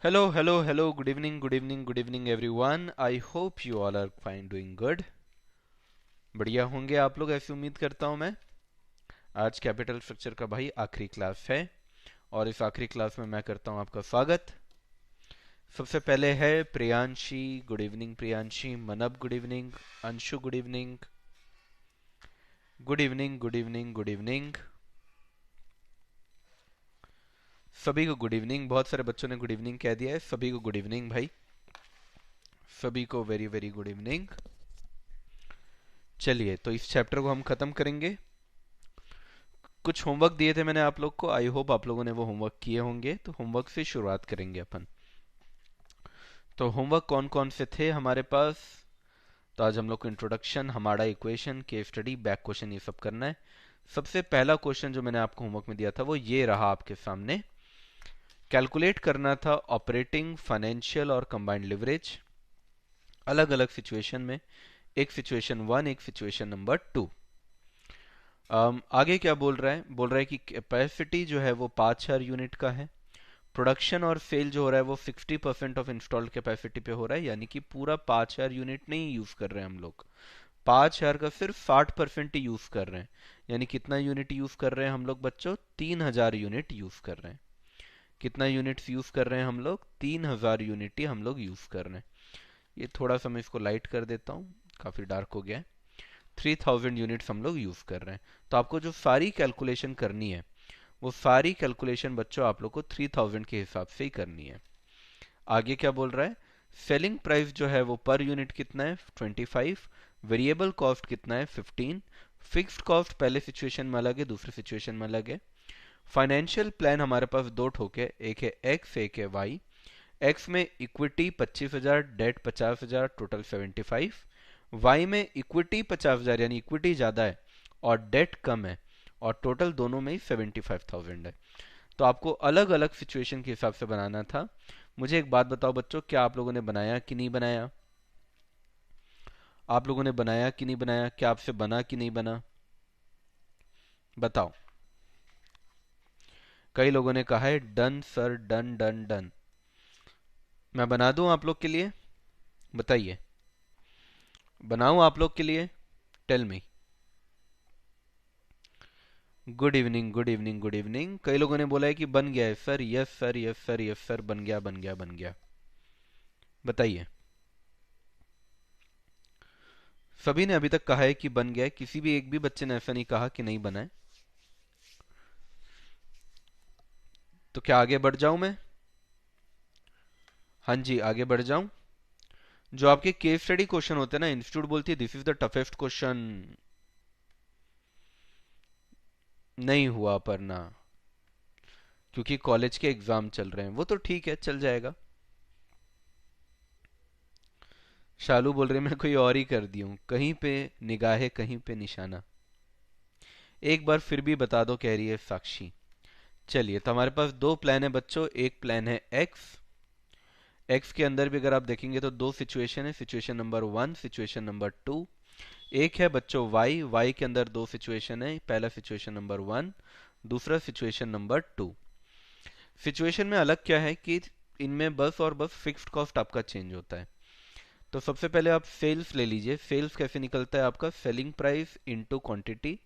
Hello, hello, hello. Good evening, good evening, good evening, everyone. I hope you all are fine, doing good. बढ़िया होंगे आप लोग, ऐसी उम्मीद करता हूँ मैं। आज कैपिटल स्ट्रक्चर का भाई आखिरी क्लास है और इस आखिरी क्लास में मैं करता हूँ आपका स्वागत। सबसे पहले है Priyanshi. Good evening Priyanshi. Manab good evening. Anshu good evening. Good evening, good evening, good evening. सभी को गुड इवनिंग। बहुत सारे बच्चों ने गुड इवनिंग कह दिया है। सभी को गुड इवनिंग भाई। सभी को वेरी वेरी गुड इवनिंग। चलिए, तो इस चैप्टर को हम खत्म करेंगे। कुछ होमवर्क दिए थे मैंने आप लोग को। आई होप आप लोगों ने वो होमवर्क किए होंगे। तो होमवर्क से शुरुआत करेंगे अपन। तो होमवर्क कौन कौन से थे हमारे पास? तो आज हम लोग को इंट्रोडक्शन, हमारा equation, case study, back question, ये सब करना है। सबसे पहला क्वेश्चन जो मैंने आपको होमवर्क में दिया था वो ये रहा आपके सामने। कैलकुलेट करना था ऑपरेटिंग, फाइनेंशियल और कंबाइंड लिवरेज अलग अलग सिचुएशन में। एक सिचुएशन वन, एक सिचुएशन नंबर टू। आगे क्या बोल रहा है? बोल रहा है कि कैपेसिटी जो है वो 5000 यूनिट का है। प्रोडक्शन और सेल जो हो रहा है वो 60% ऑफ इंस्टॉल्ड कैपेसिटी पे हो रहा है, यानी कि पूरा 5000 यूनिट नहीं यूज कर रहे हैं हम लोग। 5000 का सिर्फ 60% ही यूज कर रहे हैं। यानी कितना यूनिट यूज कर रहे हैं हम लोग बच्चों? 3000 यूनिट यूज कर रहे हैं। कितना यूनिट यूज कर रहे हैं हम लोग? 3000 यूनिट ही हम लोग यूज कर रहे हैं। ये थोड़ा सा मैं इसको लाइट कर देता हूँ, काफी डार्क हो गया है। 3000 यूनिट्स हम लोग यूज कर रहे हैं। तो आपको जो सारी कैलकुलेशन करनी है वो सारी कैलकुलेशन बच्चों आप लोग को 3000 के हिसाब से ही करनी है। आगे क्या बोल रहा है? सेलिंग प्राइस जो है वो पर यूनिट कितना है? 25। वेरिएबल कॉस्ट कितना है? 15। फिक्स्ड कॉस्ट पहले सिचुएशन में अलग है, दूसरे सिचुएशन में अलग है। फाइनेंशियल प्लान हमारे पास दो ठोके, एक है एक्स, एक है वाई। एक्स में इक्विटी 25,000, डेट 50,000, टोटल 75। वाई में इक्विटी 50,000 यानी इक्विटी ज्यादा है और डेट कम है, और टोटल दोनों में ही 75,000 है। तो आपको अलग अलग सिचुएशन के हिसाब से बनाना था। मुझे एक बात बताओ बच्चों, क्या आप लोगों ने बनाया कि नहीं बनाया? आप लोगों ने बनाया कि नहीं बनाया? क्या आपसे बना कि नहीं बना? बताओ। कई लोगों ने कहा है done sir, done done done. मैं बना दूं आप लोग के लिए? बताइए, बनाऊं आप लोग के लिए? Tell me. Good evening, good evening, good evening. कई लोगों ने बोला है कि बन गया है sir. Yes sir, yes sir, yes sir, बन गया, बन गया, बन गया। बताइए। सभी ने अभी तक कहा है कि बन गया है। किसी भी एक भी बच्चे ने ऐसा नहीं कहा कि नहीं बना है। तो क्या आगे बढ़ जाऊं मैं? हाँ जी, आगे बढ़ जाऊं। जो आपके केस स्टडी क्वेश्चन होते हैं ना, इंस्टीट्यूट बोलती है this is the toughest question. नहीं हुआ पर ना, क्योंकि कॉलेज के एग्जाम चल रहे हैं। वो तो ठीक है, चल जाएगा। शालू बोल रही मैं कोई और ही कर दी हूं, कहीं पे निगाहें, कहीं पे निशाना। एक बार फिर भी बता दो, कह रही है साक्षी। चलिए, तो हमारे पास दो प्लान है बच्चों। एक प्लान है एक्स। एक्स के अंदर भी अगर आप देखेंगे तो दो सिचुएशन है, situation number one, situation number two. एक है बच्चों वाई। वाई के अंदर दो सिचुएशन है, पहला सिचुएशन नंबर वन, दूसरा सिचुएशन नंबर टू। सिचुएशन में अलग क्या है कि इनमें बस और बस फिक्स्ड कॉस्ट आपका चेंज होता है। तो सबसे पहले आप सेल्स ले लीजिए। सेल्स कैसे निकलता है आपका? Selling price into quantity.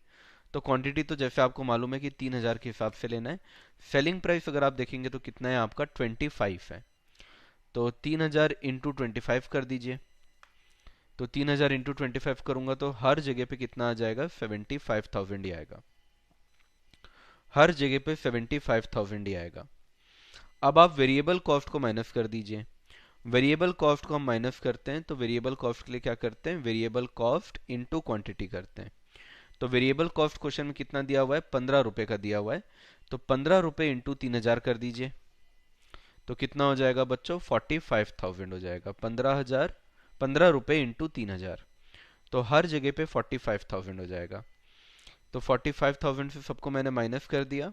तो क्वांटिटी तो जैसे आपको मालूम है कि 3000 के हिसाब से लेना है। सेलिंग प्राइस अगर आप देखेंगे तो कितना है आपका? 25 है। तो 3000 इंटू 25 कर दीजिए। तो 3000 इंटू 25 करूंगा तो हर जगह पे कितना आ जाएगा? 75,000 ही आएगा। हर जगह पे 75,000 ही आएगा। अब आप वेरिएबल कॉस्ट को माइनस कर दीजिए। वेरिएबल कॉस्ट को हम माइनस करते हैं तो वेरिएबल कॉस्ट के लिए क्या करते हैं? वेरिएबल कॉस्ट इंटू क्वांटिटी करते हैं। तो वेरिएबल कॉस्ट क्वेश्चन में कितना दिया हुआ है? 15 रुपए का दिया हुआ है। तो 15 रुपए इंटू 3000 कर दीजिए। तो कितना हो जाएगा बच्चों? 45,000 हो जाएगा। 15,000, 15 रुपए इंटू 3000। तो हर जगह पे 45,000 हो जाएगा। तो 45,000 से सबको मैंने माइनस कर दिया।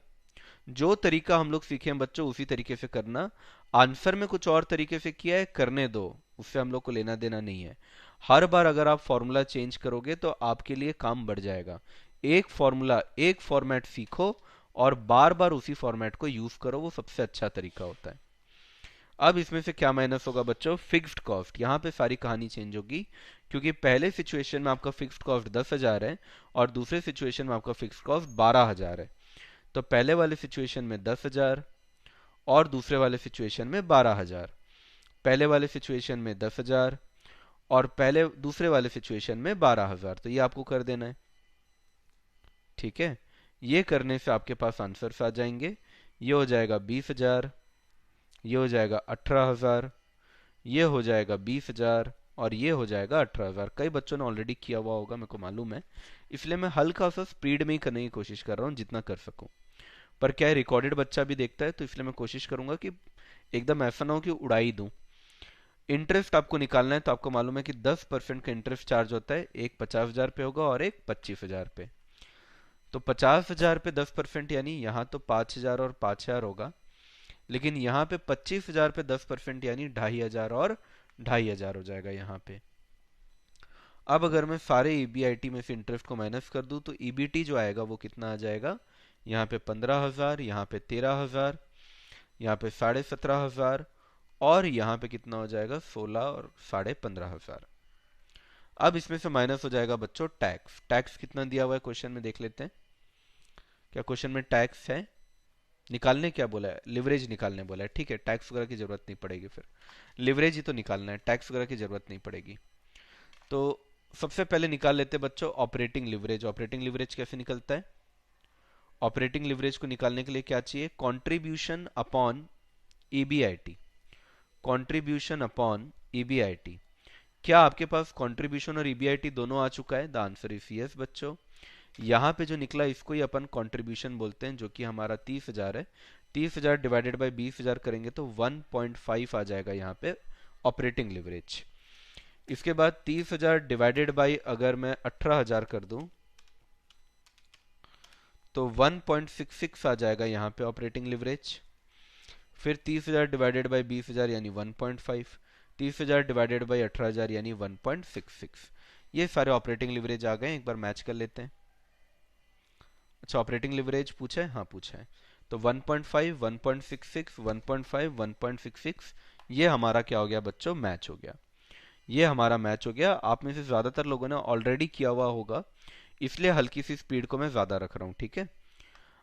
जो तरीका हम लोग सीखे हैं बच्चों उसी तरीके से करना। आंसर में कुछ और तरीके से किया है, करने दो, उससे हम लोग को लेना देना नहीं है। हर बार अगर आप फॉर्मूला चेंज करोगे तो आपके लिए काम बढ़ जाएगा। एक फॉर्मूला, एक फॉर्मेट सीखो और बार बार उसी फॉर्मेट को यूज करो, वो सबसे अच्छा तरीका होता है। अब इसमें से क्या माइनस होगा बच्चों? Fixed cost. यहाँ पे सारी कहानी चेंज होगी, क्योंकि पहले सिचुएशन में आपका फिक्स्ड कॉस्ट 10,000 है और दूसरे सिचुएशन में आपका फिक्स्ड कॉस्ट 12,000 है। तो पहले वाले सिचुएशन में 10,000 और दूसरे वाले सिचुएशन में 12,000। पहले वाले सिचुएशन में 10,000 और पहले दूसरे वाले सिचुएशन में 12,000। तो ये आपको कर देना है, ठीक है। ये करने से आपके पास आंसर्स आ जाएंगे। ये हो जाएगा 20,000, ये हो जाएगा 18,000, ये हो जाएगा 20,000 और ये हो जाएगा 18,000। कई बच्चों ने ऑलरेडी किया हुआ होगा, मेरे को मालूम है, इसलिए मैं हल्का सा स्पीड में ही करने की कोशिश कर रहा हूँ जितना कर सकूं। पर क्या है, रिकॉर्डेड बच्चा भी देखता है, तो इसलिए मैं कोशिश करूंगा कि एकदम ऐसा ना हो कि उड़ाई दूं। इंटरेस्ट आपको निकालना है तो आपको मालूम है कि 10% का इंटरेस्ट चार्ज होता है। एक 50,000 पे होगा और एक 25,000 पे। तो 50,000 पे 10% यानी यहाँ तो 5,000 और 5,000 होगा, लेकिन यहाँ पे 25,000 पे 10% यानी 2,500 और 2,500 हो जाएगा यहाँ पे। अब अगर मैं सारे ईबीआईटी में से इंटरेस्ट को माइनस कर दूं तो ईबीटी जो आएगा वो कितना आ जाएगा? यहाँ पे 15,000, यहाँ पे 13,000, यहाँ पे 17,500 और यहाँ पे कितना हो जाएगा? 16 और 15,500। अब इसमें से माइनस हो जाएगा बच्चों टैक्स। टैक्स कितना दिया हुआ है क्वेश्चन में देख लेते हैं। क्या क्वेश्चन में टैक्स है? निकालने क्या बोला है? लिवरेज निकालने बोला है, ठीक है। टैक्स वगैरह की जरूरत नहीं पड़ेगी, फिर लिवरेज ही तो निकालना है, टैक्स वगैरह की जरूरत नहीं पड़ेगी। तो सबसे पहले निकाल लेते हैं बच्चों ऑपरेटिंग लिवरेज। ऑपरेटिंग लिवरेज कैसे निकलता है? ऑपरेटिंग लिवरेज को निकालने के लिए क्या चाहिए? Contribution upon EBIT. Contribution upon EBIT. क्या आपके पास कंट्रीब्यूशन और ईबीआईटी दोनों आ चुका है? द आंसर इज यस बच्चों। यहाँ पे जो निकला इसको ही अपन कंट्रीब्यूशन बोलते हैं, जो कि हमारा 30,000 है। 30,000 डिवाइडेड बाई 20,000 करेंगे तो 1.5 आ जाएगा यहाँ पे ऑपरेटिंग लिवरेज। इसके बाद 30,000 डिवाइडेड बाई अगर मैं 18,000 कर दूं तो 1.66 आ जाएगा यहाँ पे ऑपरेटिंग लिवरेज। फिर 30,000 डिवाइडेड बाई 20,000 यानी 1.5, 30,000 डिवाइडेड बाई 18,000 यानी 1.66। ये सारे ऑपरेटिंग लिवरेज आ गए, एक बार मैच कर लेते हैं। अच्छा, ऑपरेटिंग लिवरेज पूछा है? हाँ पूछा है। तो 1.5, 1.66, 1.5, 1.66, ये हमारा क्या हो गया बच्चों? मैच हो गया। ये हमारा मैच हो गया। आप में से ज्यादातर लोगों ने ऑलरेडी किया हुआ होगा, इसलिए हल्की सी स्पीड को मैं ज्यादा रख रहा हूँ, ठीक है।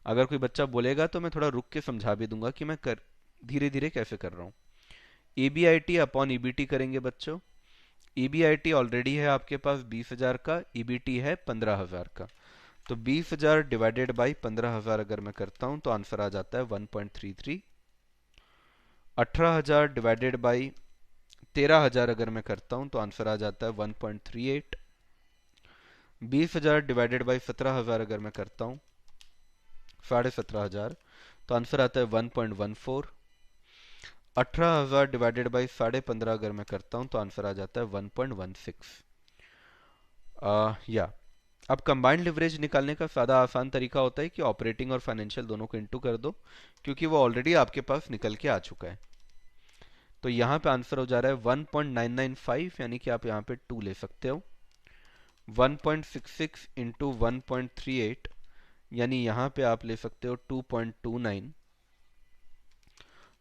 अगर कोई बच्चा बोलेगा तो मैं थोड़ा रुक के समझा भी दूंगा कि मैं कर धीरे धीरे कैसे कर रहा हूँ। ईबीआईटी अपॉन ईबीटी करेंगे बच्चों। ईबीआईटी ऑलरेडी है आपके पास 20,000 का, ईबीटी है 15,000 का। तो 20,000 डिवाइडेड बाई 15,000 अगर मैं करता हूं तो आंसर आ जाता है 1.33। 18,000 डिवाइडेड बाई 13,000 अगर मैं करता हूं तो आंसर आ जाता है 1.38। 20,000 डिवाइडेड बाई 17,000 अगर मैं करता हूं 17,500 तो आंसर आता है 1.14। 18,000 डिवाइडेड बाई 15,500 अगर मैं करता हूं तो आंसर आ जाता है 1.16। या अब कंबाइंड लिवरेज निकालने का सादा आसान तरीका होता है कि ऑपरेटिंग और फाइनेंशियल दोनों को इंटू कर दो, क्योंकि वो ऑलरेडी आपके पास निकल के आ चुका है। तो यहाँ पे आंसर हो जा रहा है 1.995, यानी कि आप यहाँ पे 2 ले सकते हो। 1.66 इंटू 1.38 यानी यहाँ पे आप ले सकते हो 2.29।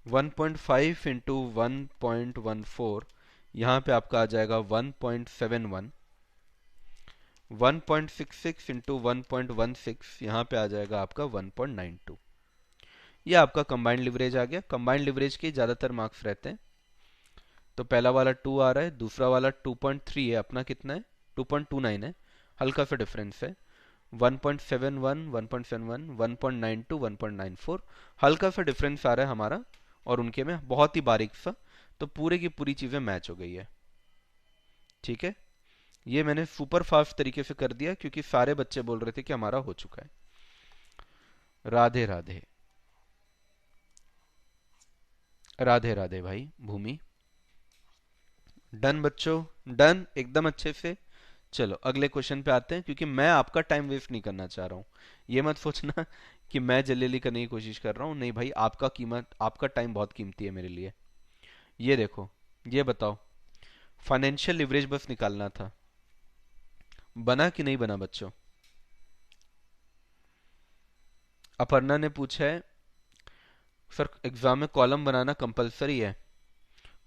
1.5 इंटू 1.14 यहाँ पे आपका आ जाएगा 1.71। 1.66 इंटू 1.16 यहाँ पे आ जाएगा आपका 1.92। ये आपका कंबाइंड लिवरेज आ गया। कंबाइंड लिवरेज के ज़्यादातर मार्क्स रहते हैं। तो पहला वाला 2 आ रहा है, दूसरा वाला 2.3 है, अपना कितना है? 2.29 है, हल्का सा डिफरेंस है। 1.71, 1.71, 1.92, 1.94, हल्का सा डिफरेंस आ रहा है हमारा और उनके में बहुत ही बारीक सा। तो पूरे की पूरी चीज़ें मैच हो गई है, ठीक है। ये मैंने सुपर फास्ट तरीके से कर दिया क्योंकि सारे बच्चे बोल रहे थे कि हमारा हो चुका है। राधे राधे, राधे राधे भाई भूमि। डन बच्चों, डन एकदम अच्छे से। चलो अगले क्वेश्चन पे आते हैं, क्योंकि मैं आपका टाइम वेस्ट नहीं करना चाह रहा हूँ। ये मत सोचना कि मैं जल्दी जल्दी करने की कोशिश कर रहा हूँ, नहीं भाई, आपका टाइम बहुत कीमती है मेरे लिए। ये देखो, ये बताओ, फाइनेंशियल लिवरेज बस निकालना था, बना कि नहीं बना बच्चों? अपर्णा ने पूछा है सर एग्जाम में कॉलम बनाना कंपलसरी है।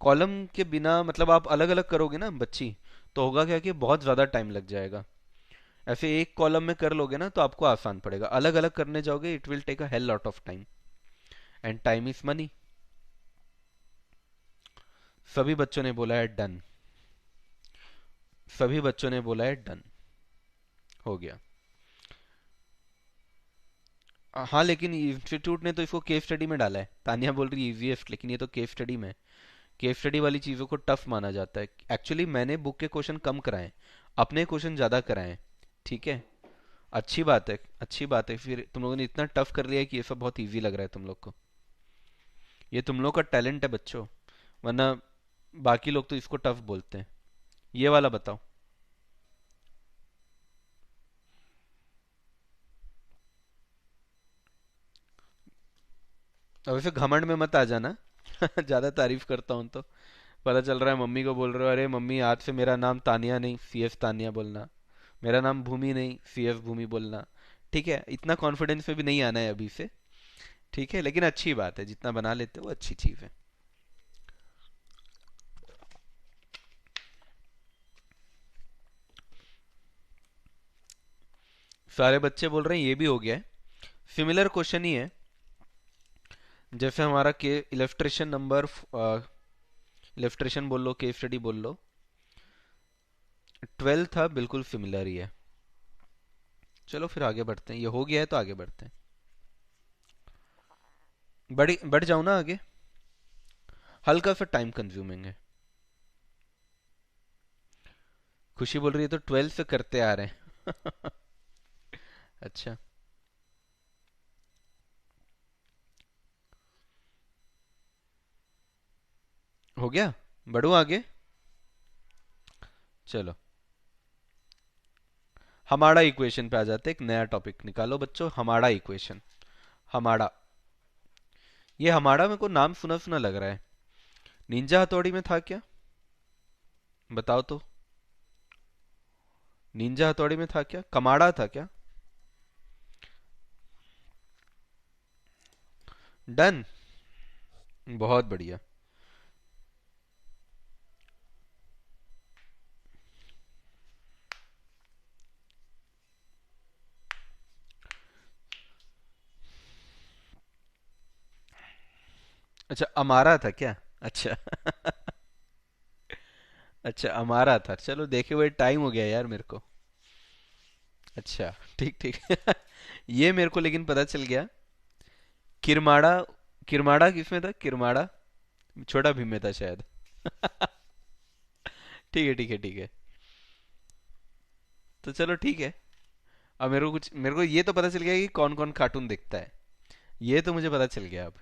कॉलम के बिना मतलब आप अलग अलग करोगे ना बच्ची, तो होगा क्या कि बहुत ज़्यादा टाइम लग जाएगा। ऐसे एक कॉलम में कर लोगे ना तो आपको आसान पड़ेगा, अलग अलग करने जाओगे it will take a hell lot of time, and time is money. सभी बच्चों ने बोला है डन। सभी बच्चों ने बोला है डन। हो गया। हाँ लेकिन इंस्टीट्यूट ने तो इसको केस स्टडी में डाला है, तानिया बोल रही है इजीएस्ट, लेकिन ये तो केस स्टडी में है। केस स्टडी वाली चीज़ों को टफ माना जाता है। एक्चुअली मैंने बुक के क्वेश्चन कम कराए हैं, अपने क्वेश्चन ज़्यादा कराए हैं। ठीक है। अच्छी बात है, अच्छी बात है, फिर तुम लोगों ने इतना टफ कर लिया है कि ये सब बहुत इजी लग रहा है तुम लोग को। ये तुम लोग का टैलेंट है बच्चों, वरना बाकी लोग तो इसको टफ बोलते हैं। ये वाला बताओ। अब वैसे घमंड में मत आ जाना ज़्यादा तारीफ करता हूँ तो पता चल रहा है मम्मी को बोल रहे हो, अरे मम्मी आज से मेरा नाम तानिया नहीं सीएस तानिया बोलना, मेरा नाम भूमि नहीं सीएस भूमि बोलना। ठीक है, इतना कॉन्फिडेंस में भी नहीं आना है अभी से। ठीक है, लेकिन अच्छी बात है, जितना बना लेते हो वो अच्छी चीज़ है। सारे बच्चे बोल रहे हैं ये भी हो गया है। सिमिलर क्वेश्चन ही है, जैसे हमारा के इलस्ट्रेशन नंबर, इलस्ट्रेशन बोल लो, केस स्टडी बोल लो, 12 था, बिल्कुल सिमिलर ही है। चलो फिर आगे बढ़ते हैं, ये हो गया है तो आगे बढ़ते हैं। बढ़ जाओ ना आगे, हल्का सा टाइम कंज्यूमिंग है। खुशी बोल रही है तो 12 से करते आ रहे हैं अच्छा। हो गया, बढ़ो आगे। चलो हमारा इक्वेशन पे आ जाते हैं, एक नया टॉपिक निकालो बच्चों, हमारा इक्वेशन। हमारा, ये हमारा मेरे को नाम सुना सुना लग रहा है। निंजा हथौड़ी में था क्या? बताओ तो। निंजा हथौड़ी में था क्या, कमाड़ा था क्या? डन। बहुत बढ़िया। अच्छा अमारा था क्या? अच्छा अच्छा अमारा था, चलो देखे हुए टाइम हो गया यार मेरे को। अच्छा ठीक ठीक ये मेरे को लेकिन पता चल गया। किरमाड़ा, किरमाड़ा किसमें था, किरमाड़ा छोटा भीम में था शायद ठीक है ठीक है ठीक है। तो चलो ठीक है। अब मेरे को ये तो पता चल गया कि कौन कौन कार्टून देखता है, ये तो मुझे पता चल गया अब।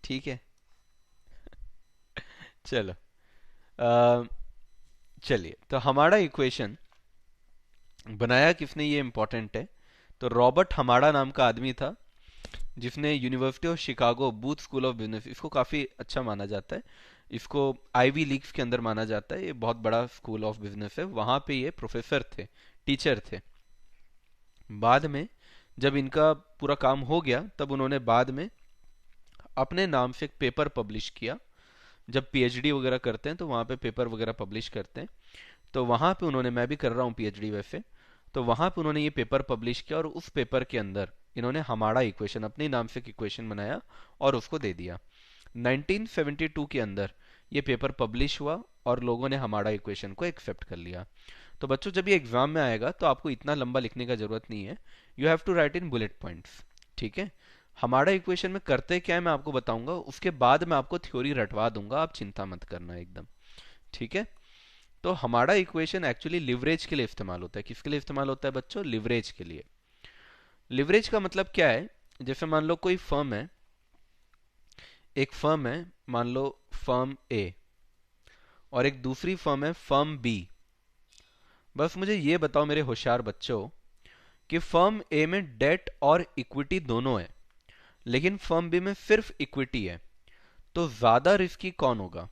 ठीक है। चलो अ, चलिए, तो हमारा इक्वेशन बनाया किसने ये इम्पोर्टेंट है। तो रॉबर्ट हमारा नाम का आदमी था, जिसने university of Chicago booth school of business, इसको काफ़ी अच्छा माना जाता है, इसको आईवी लीग्स के अंदर माना जाता है, ये बहुत बड़ा स्कूल ऑफ बिजनेस है, वहाँ पे ये प्रोफेसर थे, टीचर थे। बाद में जब इनका पूरा काम हो गया तब उन्होंने बाद में अपने नाम से एक पेपर पब्लिश किया। जब पीएचडी वगैरह करते हैं तो वहाँ पे पेपर वगैरह पब्लिश करते हैं, तो वहाँ पे उन्होंने, मैं भी कर रहा हूँ पीएचडी वैसे, तो वहाँ पे उन्होंने ये पेपर पब्लिश किया और उस पेपर के अंदर इन्होंने हमारा इक्वेशन, अपने नाम से एक इक्वेशन बनाया और उसको दे दिया। 1972 के अंदर ये पेपर पब्लिश हुआ और लोगों ने हमारा इक्वेशन को एक्सेप्ट कर लिया। तो बच्चों जब ये एग्जाम में आएगा तो आपको इतना लंबा लिखने का जरूरत नहीं है, you have to write in bullet points. ठीक है। हमारा इक्वेशन में करते क्या है मैं आपको बताऊंगा, उसके बाद मैं आपको थ्योरी रटवा दूंगा, आप चिंता मत करना एकदम। ठीक है। तो हमारा इक्वेशन एक्चुअली लिवरेज के लिए इस्तेमाल होता है। किसके लिए इस्तेमाल होता है बच्चों? लिवरेज के लिए। लिवरेज का मतलब क्या है, जैसे मान लो कोई फर्म है, एक फर्म है, मान लो फर्म ए, और एक दूसरी फर्म है फर्म बी। बस मुझे ये बताओ मेरे होशियार बच्चों कि फर्म ए में डेट और इक्विटी दोनों है, लेकिन फर्म बी में सिर्फ इक्विटी है, तो ज्यादा रिस्की कौन होगा?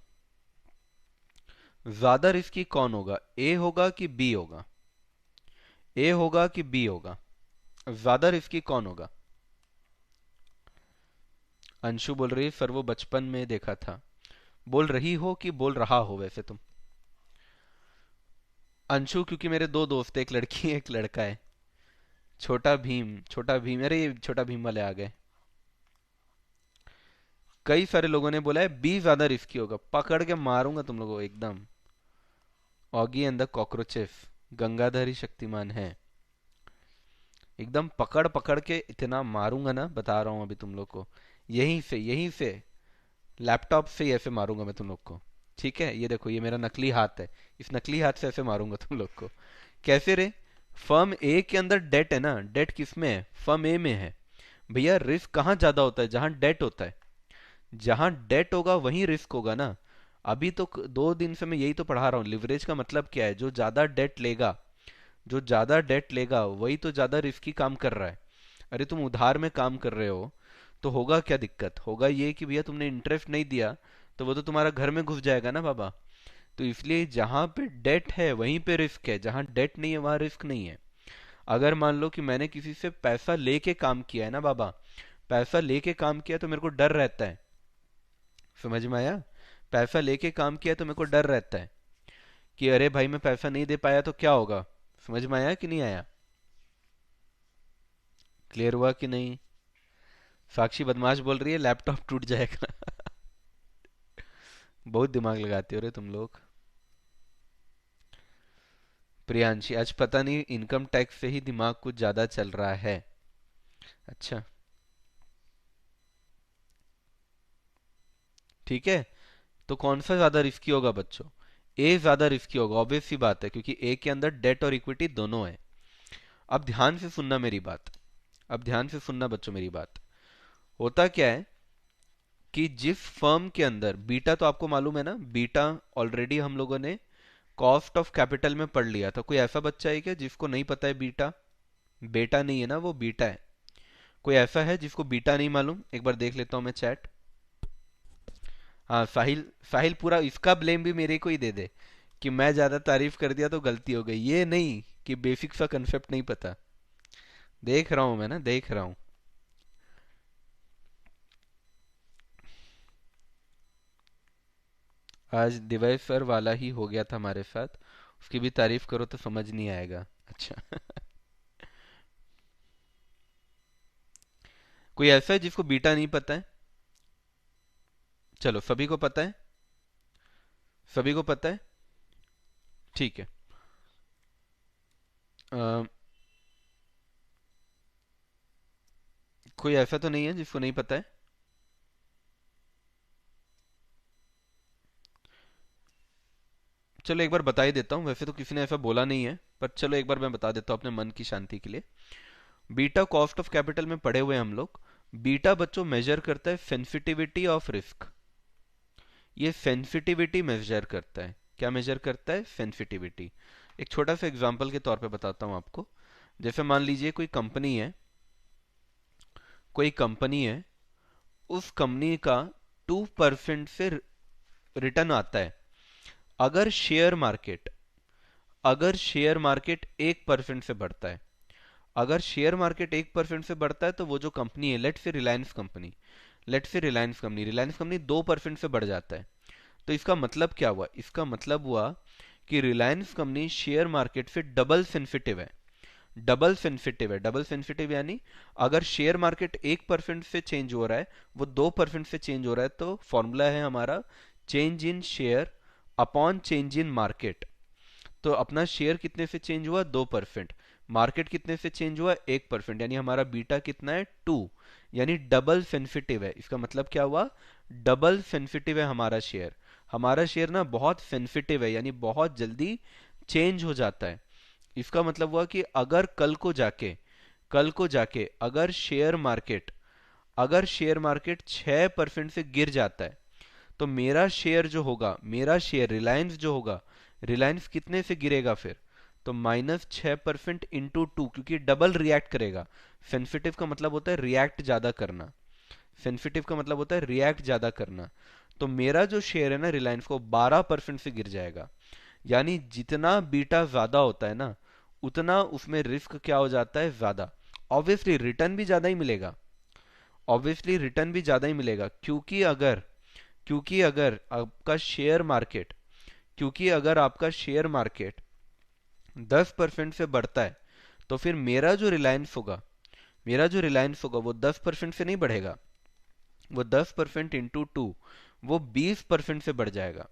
ज्यादा रिस्की कौन होगा, ए होगा कि बी होगा? ए होगा कि बी होगा? ज्यादा रिस्की कौन होगा? अंशु बोल रही है सर वो बचपन में देखा था। बोल रही हो कि बोल रहा हो वैसे तुम? अंशु, क्योंकि मेरे दो दोस्त हैं, एक लड़की है एक लड़का है। छोटा भीम, अरे ये छोटा भीम वाले आ गए। कई सारे लोगों ने बोला है बी ज्यादा रिस्की होगा, पकड़ के मारूंगा तुम लोगों को एकदम। Oggy and the cockroaches, Gangadhar ही शक्तिमान है। एकदम पकड़ पकड़ के इतना मारूंगा ना, बता रहा हूं अभी तुम लोग को। यहीं से लैपटॉप से ही ऐसे मारूंगा मैं तुम लोग को। ठीक है, ये देखो, ये मेरा नकली हाथ है। इस नकली हाथ से ऐसे मारूंगा तुम लोग को। कैसे रे? फर्म ए के अंदर डेट है ना, डेट किस में है? फर्म ए में है। भैया रिस्क कहाँ ज्यादा होता है? जहां डेट होता है। जहां डेट होगा वहीं रिस्क होगा ना। अभी तो 2 दिन से मैं यही तो पढ़ा रहा हूँ, लिवरेज का मतलब क्या है? जो ज्यादा डेट लेगा वही तो ज्यादा रिस्की काम कर रहा है। अरे तुम उधार में काम कर रहे हो, तो होगा क्या दिक्कत? होगा ये कि भैया तुमने इंटरेस्ट नहीं दिया, तो वो तो तुम्हारा घर में घुस जाएगा ना बाबा। तो इसलिए जहां पे डेट है वहीं पे रिस्क है, जहां डेट नहीं है वहां रिस्क नहीं है। अगर मान लो कि मैंने किसी से पैसा लेके काम किया है ना बाबा, पैसा लेके काम किया तो मेरे को डर रहता है। समझ में आया? पैसा लेके काम किया तो मेरे को डर रहता है कि अरे भाई मैं पैसा नहीं दे पाया तो क्या होगा। समझ में आया कि नहीं आया? क्लियर हुआ कि नहीं? साक्षी बदमाश बोल रही है लैपटॉप टूट जाएगा। बहुत दिमाग लगाते हो रे तुम लोग। प्रियांशी, आज पता नहीं इनकम टैक्स से ही दिमाग कुछ ज्यादा चल रहा है। अच्छा, ठीक है। तो कौन सा ज्यादा रिस्की होगा बच्चों? ए ज्यादा रिस्की होगा, ऑब्वियस सी बात है, क्योंकि ए के अंदर डेट और इक्विटी दोनों है। अब ध्यान से सुनना मेरी बात। अब ध्यान से सुनना बच्चों मेरी बात। होता क्या है कि जिस फर्म के अंदर बीटा, तो आपको मालूम है ना बीटा, ऑलरेडी हम लोगों ने कॉस्ट ऑफ कैपिटल में पढ़ लिया था। कोई ऐसा बच्चा है क्या जिसको नहीं पता है बीटा? बेटा नहीं है ना, वो बीटा है। कोई ऐसा है जिसको बीटा नहीं मालूम? एक बार देख लेता हूं मैं चैट। हाँ, साहिल, साहिल पूरा इसका ब्लेम भी मेरे को ही दे दे कि मैं ज्यादा तारीफ कर दिया तो गलती हो गई। ये नहीं कि बेसिक सा कंसेप्ट नहीं पता। देख रहा हूं मैं ना, देख रहा हूं। आज दिवस सर वाला ही हो गया था हमारे साथ। उसकी भी तारीफ करो तो समझ नहीं आएगा। अच्छा। कोई ऐसा है जिसको बीटा नहीं पता है? चलो, सभी को पता है? सभी को पता है? ठीक है। अ, कोई ऐसा तो नहीं है जिसको नहीं पता है? चलो एक बार बता ही देता हूँ, वैसे तो किसी ने ऐसा बोला नहीं है, पर चलो एक बार मैं बता देता हूँ अपने मन की शांति के लिए। बीटा कॉस्ट ऑफ कैपिटल में पढ़े हुए हैं हम लोग। बीटा बच्चों मेजर करता है सेंसिटिविटी ऑफ रिस्क। ये सेंसिटिविटी मेजर करता है। क्या मेजर करता है? सेंसिटिविटी। एक छोटा सा एग्जांपल के तौर पे बताता हूँ आपको। जैसे मान लीजिए कोई कंपनी है, कोई कंपनी है, उस कंपनी का 2% से रिटर्न आता है। अगर शेयर मार्केट अगर शेयर मार्केट 1% से बढ़ता है, अगर शेयर मार्केट 1% से बढ़ता है, तो वो जो कंपनी है, रिलायंस कंपनी 2% से बढ़ जाता है। तो इसका मतलब क्या हुआ? इसका मतलब हुआ कि रिलायंस कंपनी शेयर मार्केट से डबल सेंसिटिव यानी अगर शेयर मार्केट 1% से चेंज हो रहा है, वो 2% से चेंज हो रहा है, तो फॉर्मूला है हमारा change in share upon change in market. तो अपना शेयर कितने से चेंज हुआ? 2%। मार्केट कितने से चेंज हुआ? 1%। यानी हमारा बीटा कितना है? 2। यानी डबल सेंसिटिव है। इसका मतलब क्या हुआ? डबल सेंसिटिव है हमारा शेयर ना बहुत सेंसिटिव है, यानी बहुत जल्दी चेंज हो जाता है। इसका मतलब हुआ कि अगर कल को जाके अगर शेयर मार्केट 6% से गिर जाता है, तो मेरा शेयर रिलायंस जो होगा, रिलायंस कितने से गिरेगा फिर? तो -6% इंटू 2, क्योंकि डबल रिएक्ट करेगा। सेंसिटिव का मतलब होता है रिएक्ट ज्यादा करना। सेंसिटिव का मतलब होता है रिएक्ट ज्यादा करना। तो मेरा जो शेयर है ना रिलायंस को, 12% से गिर जाएगा। यानी जितना बीटा ज्यादा होता है ना, उतना उसमें रिस्क क्या हो जाता है? ज्यादा। ऑब्वियसली रिटर्न भी ज्यादा ही मिलेगा, क्योंकि अगर क्योंकि अगर आपका शेयर मार्केट क्योंकि अगर आपका शेयर मार्केट 10% से बढ़ता है, तो फिर मेरा जो रिलायंस होगा वो 10% से नहीं बढ़ेगा, वो 10% इंटू 2 वो 20% से बढ़ जाएगा।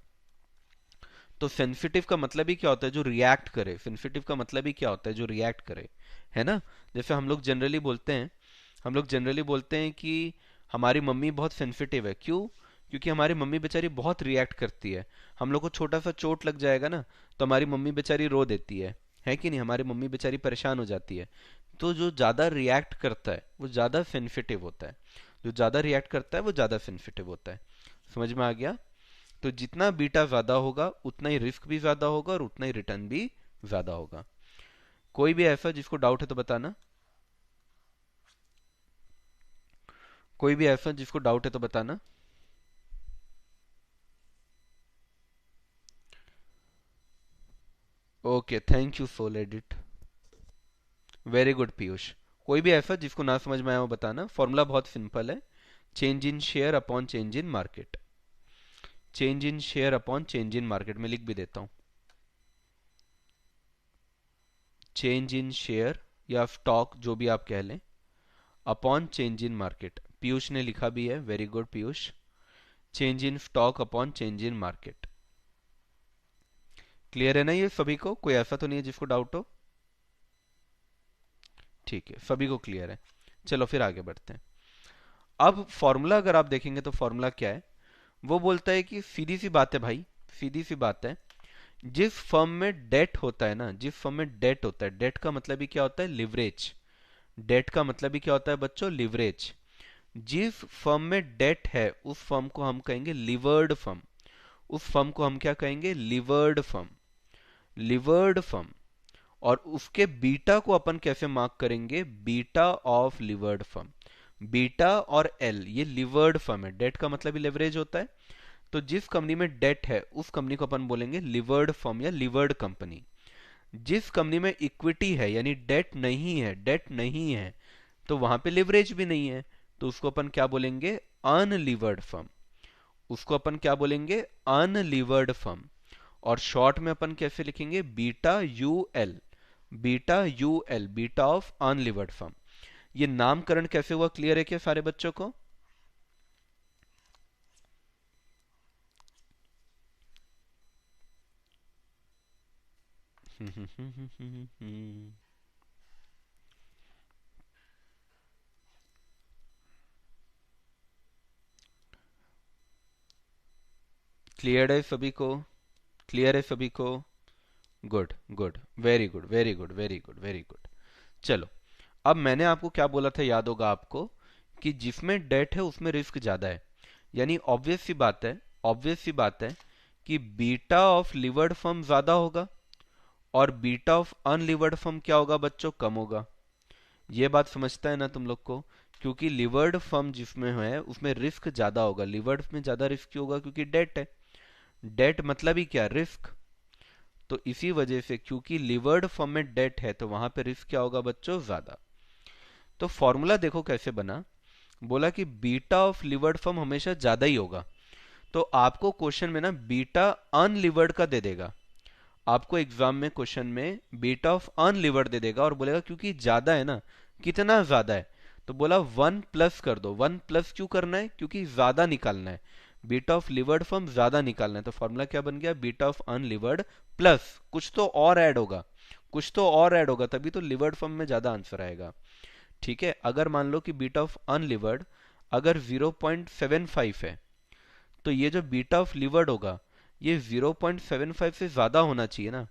तो सेंसिटिव का मतलब ही क्या होता है? जो रिएक्ट करे। सेंसिटिव का मतलब ही क्या होता है? जो रिएक्ट करे, है ना? जैसे हम लोग जनरली बोलते हैं कि हमारी मम्मी बहुत सेंसिटिव है। क्यों? क्योंकि हमारी मम्मी बेचारी बहुत रिएक्ट करती है। हम लोग को छोटा सा चोट लग जाएगा ना, तो हमारी मम्मी बेचारी रो देती है कि नहीं? हमारी मम्मी बेचारी परेशान हो जाती है। तो जो ज्यादा रिएक्ट करता है वो ज्यादा सेंसिटिव होता है। जो ज्यादा रिएक्ट करता है वो ज्यादा सेंसिटिव होता है। समझ में आ गया? तो जितना बीटा ज्यादा होगा उतना ही रिस्क भी ज्यादा होगा और उतना ही रिटर्न भी ज्यादा होगा। कोई भी ऐसा जिसको डाउट है तो बताना। कोई भी ऐसा जिसको डाउट है तो बताना। ओके, थैंक यू सोल एडिट। Very good Piyush. कोई भी ऐसा जिसको ना समझ में आया वो बताना। फॉर्मूला बहुत सिंपल है। Change in share upon change in market. Change in share upon change in market में लिख भी देता हूं। चेंज इन शेयर या स्टॉक जो भी आप कह लें, upon change in market. Piyush ने लिखा भी है, very good Piyush. Change in stock upon change in market. Clear है ना ये सभी को? कोई ऐसा तो नहीं है जिसको डाउट हो? ठीक है, सभी को क्लियर है। चलो फिर आगे बढ़ते हैं। अब फॉर्मूला अगर आप देखेंगे तो फॉर्मूला क्या है? वो बोलता है कि सीधी सी बात है भाई, सीधी सी बात है। जिस फर्म में डेट होता है ना, जिस फर्म में डेट होता है, डेट का मतलब ही क्या होता है? लिवरेज। डेट का मतलब ही क्या होता है बच्चों? लिवरेज। जिस फर्म में डेट है उस फर्म को हम कहेंगे लिवर्ड फर्म। उस फर्म को हम क्या कहेंगे? Levered firm. Levered firm. और उसके बीटा को अपन कैसे मार्क करेंगे? Beta of levered firm. Beta और एल ये लिवर्ड फर्म है। डेट का मतलब ही लेवरेज होता है। तो जिस कंपनी में डेट है उस कंपनी को अपन बोलेंगे लिवर्ड फर्म या लिवर्ड कंपनी। जिस कंपनी में इक्विटी है यानी डेट नहीं है, तो वहां पे लिवरेज भी नहीं है, तो उसको अपन क्या बोलेंगे? Unlevered firm. उसको अपन क्या बोलेंगे? Unlevered firm. और शॉर्ट में अपन कैसे लिखेंगे? Beta U L. Beta U L, beta of unlevered firm. ये नामकरण कैसे हुआ? क्लियर है क्या सारे बच्चों को? क्लियर है सभी को? क्लियर है सभी को? Good good, very good very good very good very good. चलो, अब मैंने आपको क्या बोला था, याद होगा आपको, कि जिसमें डेट है उसमें रिस्क ज्यादा है। यानी ऑब्वियस सी बात है कि बीटा ऑफ लिवर्ड फर्म ज्यादा होगा और बीटा ऑफ अनलिवर्ड फर्म क्या होगा बच्चों? कम होगा। ये बात समझता है ना तुम लोग को? क्योंकि लिवर्ड फर्म जिसमें है उसमें रिस्क ज्यादा होगा। लिवर्ड में ज्यादा रिस्क क्यों होगा? क्योंकि डेट है। डेट मतलब ही क्या? रिस्क। तो इसी वजह से क्योंकि लिवर्ड फॉर्म में डेट है तो वहां पे रिस्क क्या होगा बच्चों? ज्यादा। तो फॉर्मूला देखो कैसे बना। बोला कि बीटा ऑफ लिवर्ड फॉर्म हमेशा ज्यादा ही होगा। तो आपको क्वेश्चन में ना बीटा अनलिवर्ड का दे देगा। आपको एग्जाम में क्वेश्चन में बीटा ऑफ अनलिवर्ड दे देगा और बोलेगा क्योंकि ज्यादा है ना। कितना ज्यादा है? तो बोला 1+ कर दो। 1+ क्यों करना है? क्योंकि ज्यादा निकालना है। बीटा ऑफ लिवर्ड फॉर्म ज्यादा निकालना है। तो फॉर्मूला क्या बन गया? बीटा ऑफ अनलिवर्ड प्लस कुछ तो और ऐड होगा। कुछ तो और ऐड होगा तभी तो लिवर्ड फॉर्म में ज्यादा आंसर आएगा। ठीक है, अगर मान लो कि बीटा ऑफ अनलिवर्ड अगर 0.75 है, तो ये जो बीटा ऑफ लिवर्ड होगा ये 0.75 से ज्यादा होना चाहिए ना।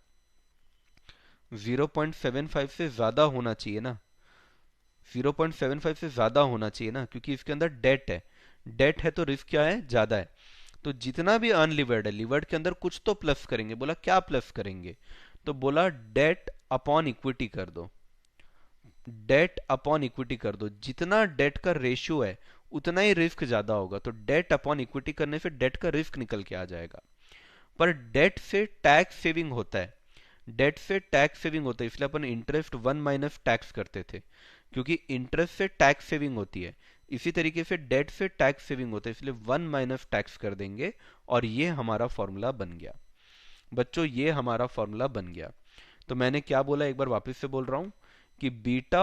0.75 से ज्यादा होना चाहिए ना। 0.75 से ज्यादा होना चाहिए ना, क्योंकि इसके अंदर डेट है। डेट है तो रिस्क क्या है? ज्यादा है। तो जितना भी अनलिवर्ड है, लिवर्ड के अंदर कुछ तो प्लस करेंगे। बोला क्या प्लस करेंगे? तो बोला डेट अपॉन इक्विटी कर दो। डेट अपॉन इक्विटी कर दो। जितना डेट का रेशियो है उतना ही रिस्क ज्यादा होगा। तो डेट अपॉन इक्विटी करने से डेट का रिस्क निकल के आ जाएगा। पर डेट से टैक्स सेविंग होता है। डेट से टैक्स सेविंग होता है, इसलिए अपन इंटरेस्ट 1 माइनस टैक्स करते थे, क्योंकि इंटरेस्ट से टैक्स सेविंग होती है। इसी तरीके से डेट से टैक्स सेविंग होता है, इसलिए 1 - टैक्स कर देंगे और ये हमारा फॉर्मूला बन गया। बच्चों ये हमारा फॉर्मूला बन गया। तो मैंने क्या बोला, एक बार वापस से बोल रहा हूं कि बीटा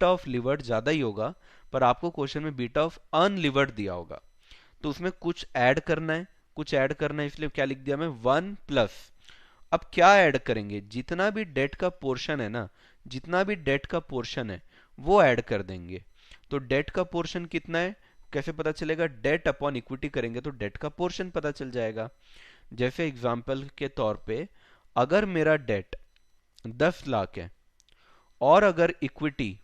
ऑफ लिवर्ड ज्यादा ही होगा, पर आपको क्वेश्चन में बीटा ऑफ अनलिवर्ड दिया होगा, तो उसमें कुछ ऐड करना है, इसलिए क्या लिख दिया मैं, 1+। अब क्या ऐड करेंगे, जितना भी डेट का पोर्शन है ना, जितना भी डेट का पोर्शन है वो ऐड कर देंगे। तो डेट का पोर्शन कितना है कैसे पता चलेगा, डेट अपॉन इक्विटी करेंगे तो डेट का पोर्शन पता चल जाएगा। जैसे एग्जांपल के तौर पे, अगर मेरा डेट 10 लाख है और अगर इक्विटी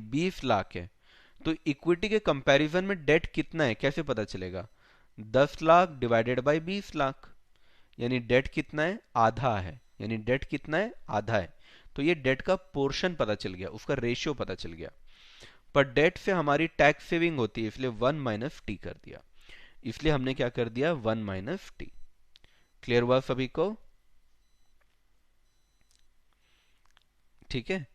20 लाख है, तो इक्विटी के कंपैरिजन में डेट कितना है कैसे पता चलेगा, 10 लाख डिवाइडेड बाय 20 लाख, यानी डेट कितना है, आधा है, तो ये डेट का पोर्शन पता चल गया, उसका रेशियो पता चल गया। पर डेट से हमारी टैक्स सेविंग होती है, इसलिए 1 - टी कर दिया, इसलिए हमने क्या कर दिया, 1 - टी। क्लियर हुआ सभी को? ठीक है।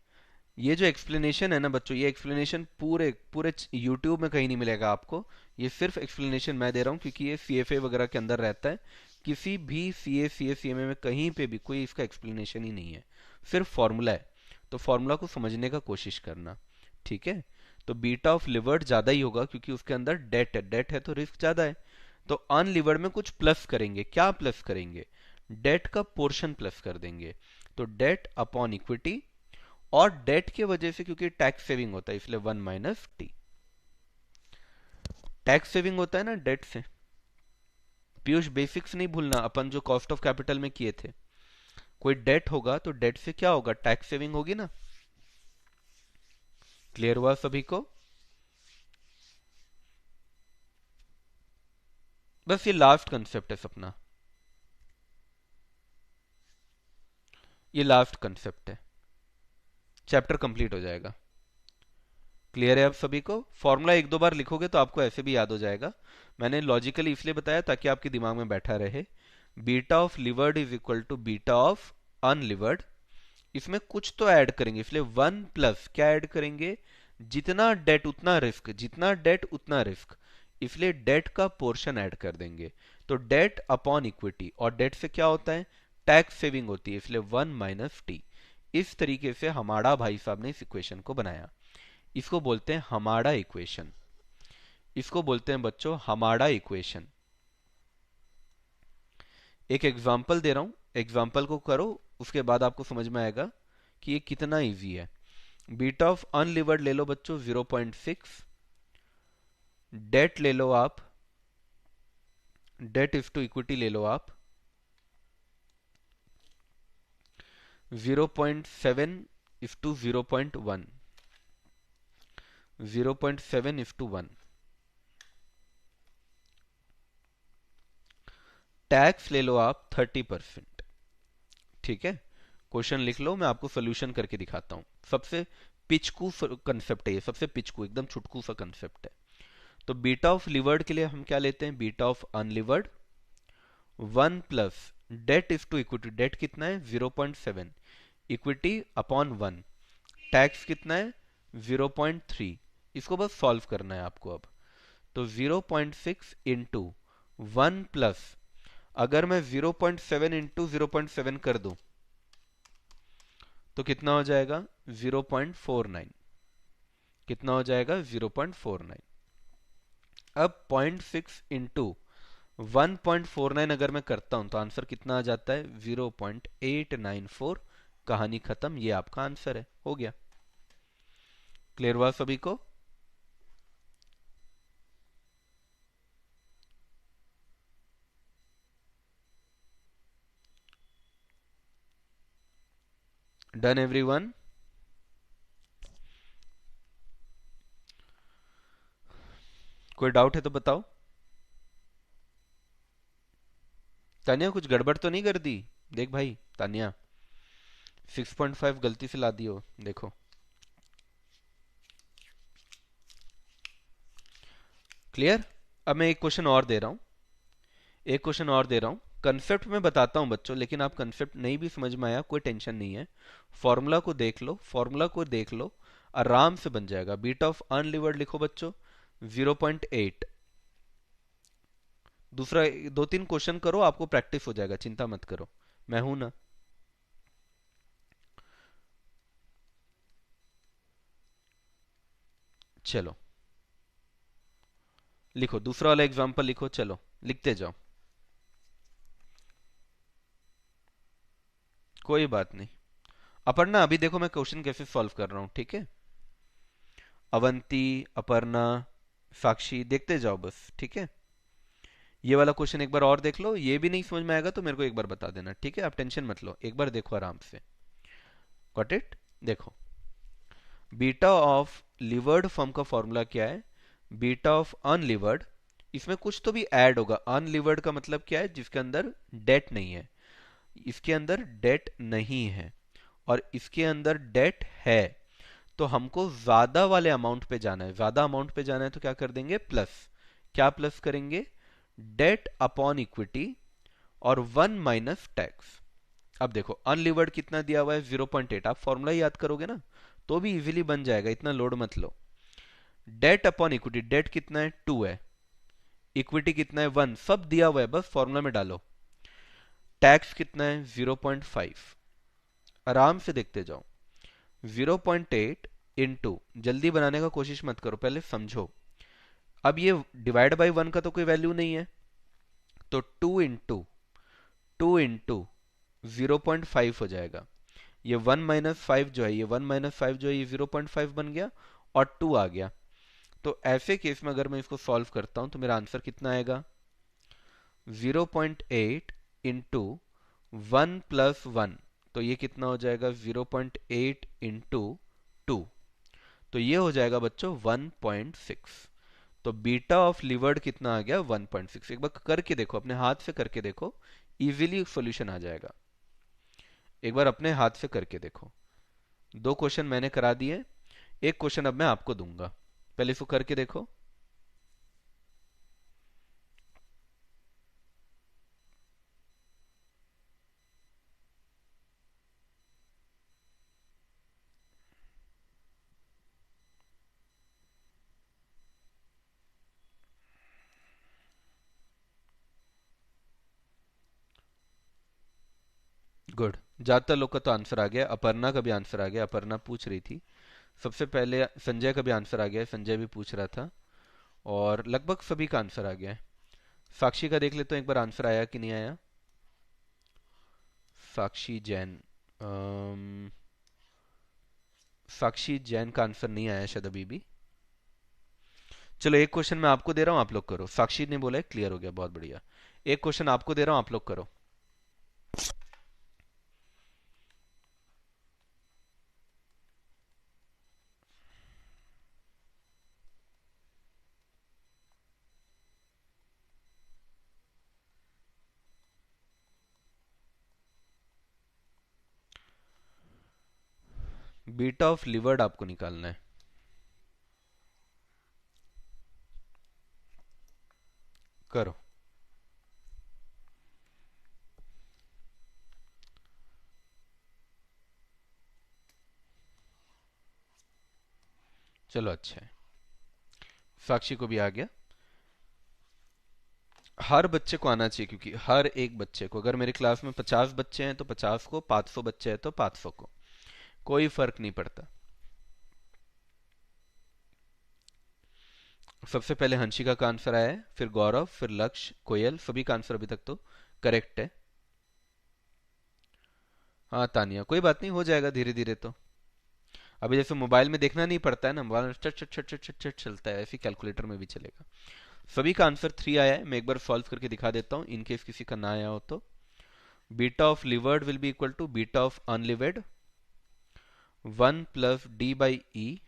ये जो एक्सप्लेनेशन है ना बच्चों, ये एक्सप्लेनेशन पूरे पूरे यूट्यूब में कहीं नहीं मिलेगा आपको। ये सिर्फ एक्सप्लेनेशन मैं दे रहा हूँ क्योंकि ये सीएफए वगैरह के अंदर रहता है। किसी भी सीए सीए सीएमए में कहीं पे भी कोई इसका एक्सप्लेनेशन ही नहीं है, सिर्फ फॉर्मूला है। तो फॉर्मूला को समझने का कोशिश करना, ठीक है। तो बीटा ऑफ लिवर्ड ज्यादा ही होगा क्योंकि उसके अंदर डेट है तो रिस्क ज्यादा है। तो अनलिवर्ड में कुछ प्लस करेंगे, क्या प्लस करेंगे, डेट का पोर्शन प्लस कर देंगे। तो डेट अपॉन इक्विटी, और डेट की वजह से क्योंकि टैक्स सेविंग होता है इसलिए 1 - टी। टैक्स सेविंग होता है ना डेट से। पीयूष बेसिक्स नहीं भूलना, अपन जो कॉस्ट ऑफ कैपिटल में किए थे, कोई डेट होगा तो डेट से क्या होगा, टैक्स सेविंग होगी ना। क्लियर हुआ सभी को? बस ये लास्ट कंसेप्ट है सपना, ये लास्ट कंसेप्ट है, चैप्टर कंप्लीट हो जाएगा। क्लियर है आप सभी को? फॉर्मूला एक दो बार लिखोगे तो आपको ऐसे भी याद हो जाएगा। मैंने लॉजिकली इसलिए बताया ताकि आपके दिमाग में बैठा रहे। Beta of levered is equal to beta of unlevered. इसमें कुछ तो ऐड करेंगे, इसलिए 1+ क्या ऐड करेंगे, जितना डेट उतना रिस्क, इसलिए डेट का पोर्शन ऐड कर देंगे। तो डेट अपॉन इक्विटी, और डेट से क्या होता है, टैक्स सेविंग होती है, इसलिए 1 - टी। इस तरीके से हमारा भाई साहब ने इस इक्वेशन को बनाया। इसको बोलते हैं हमारा इक्वेशन, इसको बोलते हैं बच्चों हमारा इक्वेशन। एक एग्जांपल दे रहा हूं, एग्जांपल को करो, उसके बाद आपको समझ में आएगा कि ये कितना इजी है। बीटा ऑफ अनलिवर्ड ले लो बच्चों 0.6, डेट ले लो आप, डेट इज टू इक्विटी ले लो आप 0.7 is to 0.1, 0.7 is to 1। Tax ले लो आप 30%, ठीक है। क्वेश्चन लिख लो, मैं आपको सोल्यूशन करके दिखाता हूं। सबसे पिचकू कंसेप्ट है ये, सबसे पिचकू, एकदम छुटकू सा कंसेप्ट है। तो बीटा ऑफ लिवर्ड के लिए हम क्या लेते हैं, beta of unlevered 1+ debt is to equity, debt कितना है 0.7, इक्विटी अपॉन 1, टैक्स कितना है 0.3। इसको बस सॉल्व करना है आपको अब। तो 0.6 इंटू 1+, अगर मैं 0.7 इंटू 0.7 कर दूं तो कितना हो जाएगा 0.49, कितना हो जाएगा 0.49। अब 0.6 इंटू 1.49 अगर मैं करता हूं तो आंसर कितना आ जाता है 0.894। कहानी खत्म, ये आपका आंसर है, हो गया। क्लियर हुआ सभी को? Done everyone? कोई डाउट है तो बताओ। तानिया कुछ गड़बड़ तो नहीं कर दी? देख भाई तानिया, 6.5 गलती से ला दी हो, देखो। क्लियर? अब मैं एक क्वेश्चन और दे रहा हूं, एक क्वेश्चन और दे रहा हूं, कंसेप्ट में बताता हूं बच्चों, लेकिन आप कंसेप्ट नहीं भी समझ में आया कोई टेंशन नहीं है। फॉर्मूला को देख लो, फॉर्मूला को देख लो, आराम से बन जाएगा। बीटा ऑफ अनलिवर्ड लिखो बच्चों 0.8। दूसरा 2-3 क्वेश्चन करो, आपको प्रैक्टिस हो जाएगा, चिंता मत करो, मैं हूं ना। चलो लिखो दूसरा वाला एग्जांपल लिखो, चलो लिखते जाओ, कोई बात नहीं। अपर्णा अभी देखो मैं क्वेश्चन कैसे सॉल्व कर रहा हूं, ठीक है। अवंती, अपर्णा, साक्षी देखते जाओ बस, ठीक है। ये वाला क्वेश्चन एक बार और देख लो, ये भी नहीं समझ में आएगा तो मेरे को एक बार बता देना, ठीक है। आप टेंशन मत लो, एक बार देखो आराम से। Got it. देखो बीटा ऑफ लिवर्ड फॉर्म का फॉर्मूला क्या है, बीटा ऑफ अनलिवर्ड। इसमें कुछ तो भी ऐड होगा। अनलिवर्ड का मतलब क्या है, जिसके अंदर डेट नहीं है। इसके अंदर डेट नहीं है और इसके अंदर डेट है, तो हमको ज्यादा वाले अमाउंट पे जाना है। ज्यादा अमाउंट पे जाना है तो क्या कर देंगे, प्लस। क्या प्लस करेंगे, डेट अपॉन इक्विटी और 1 - टैक्स। अब देखो अनलिवर्ड कितना दिया हुआ है 0.8, आप फॉर्मूला याद करोगे ना तो भी इजीली बन जाएगा, इतना लोड मत लो। डेट अपॉन इक्विटी, डेट कितना है 2 है, इक्विटी कितना है 1, सब दिया हुआ है, बस फॉर्मूला में डालो। टैक्स कितना है 0.5, आराम से देखते जाओ। 0.8 इंटू, जल्दी बनाने का कोशिश मत करो, पहले समझो। अब ये डिवाइड बाई 1 का तो कोई वैल्यू नहीं है, तो 2 इंटू 0.5 हो जाएगा। ये 1 - 5 जो है, ये 1 - 5 जो है, ये 0.5 बन गया और 2 आ गया। तो ऐसे केस में अगर मैं इसको सॉल्व करता हूं तो मेरा आंसर कितना आएगा, 0.8 इंटू 1 + 1, तो ये कितना हो जाएगा 0.8 इंटू 2, तो ये हो जाएगा बच्चों 1.6। तो बीटा ऑफ लिवर्ड कितना आ गया 1.6। एक बार करके देखो, अपने हाथ से करके देखो, इजीली सॉल्यूशन आ जाएगा। एक बार अपने हाथ से करके देखो। 2 क्वेश्चन मैंने करा दिए, एक क्वेश्चन अब मैं आपको दूंगा, पहले इसको करके देखो। गुड, ज्यादातर लोग का तो आंसर आ गया। अपर्णा का भी आंसर आ गया, अपर्णा पूछ रही थी। सबसे पहले संजय का भी आंसर आ गया है, संजय भी पूछ रहा था। और लगभग सभी का आंसर आ गया है। साक्षी का देख लेते हैं एक बार, आंसर आया कि नहीं आया। साक्षी जैन, अम, साक्षी जैन का आंसर नहीं आया शायद अभी भी। चलो एक क्वेश्चन मैं आपको दे रहा हूं, आप लोग करो। साक्षी ने बोला है, क्लियर हो गया, बहुत बढ़िया। एक क्वेश्चन आपको दे रहा हूं, आप लोग करो। बीटा ऑफ लिवर्ड आपको निकालना है। करो। चलो अच्छा है, साक्षी को भी आ गया। हर बच्चे को आना चाहिए, क्योंकि हर एक बच्चे को, अगर मेरी क्लास में 50 बच्चे हैं तो 50 को, 500 बच्चे हैं तो 500 को, कोई फर्क नहीं पड़ता। सबसे पहले हंशिका का आंसर आया है, फिर गौरव, फिर लक्ष्य, कोयल, सभी का आंसर अभी तक तो करेक्ट है। हाँ तानिया, कोई बात नहीं, हो जाएगा धीरे धीरे तो। अभी जैसे मोबाइल में देखना नहीं पड़ता है ना, मोबाइल में चट चट चट चट चट चट चलता है, ऐसे कैलकुलेटर में भी चलेगा। सभी का आंसर 3 आया है, मैं एक बार सॉल्व करके दिखा देता हूँ, इनकेस किसी का ना आया हो तो। Beta of levered will be equal to beta of unlevered 1 + D/E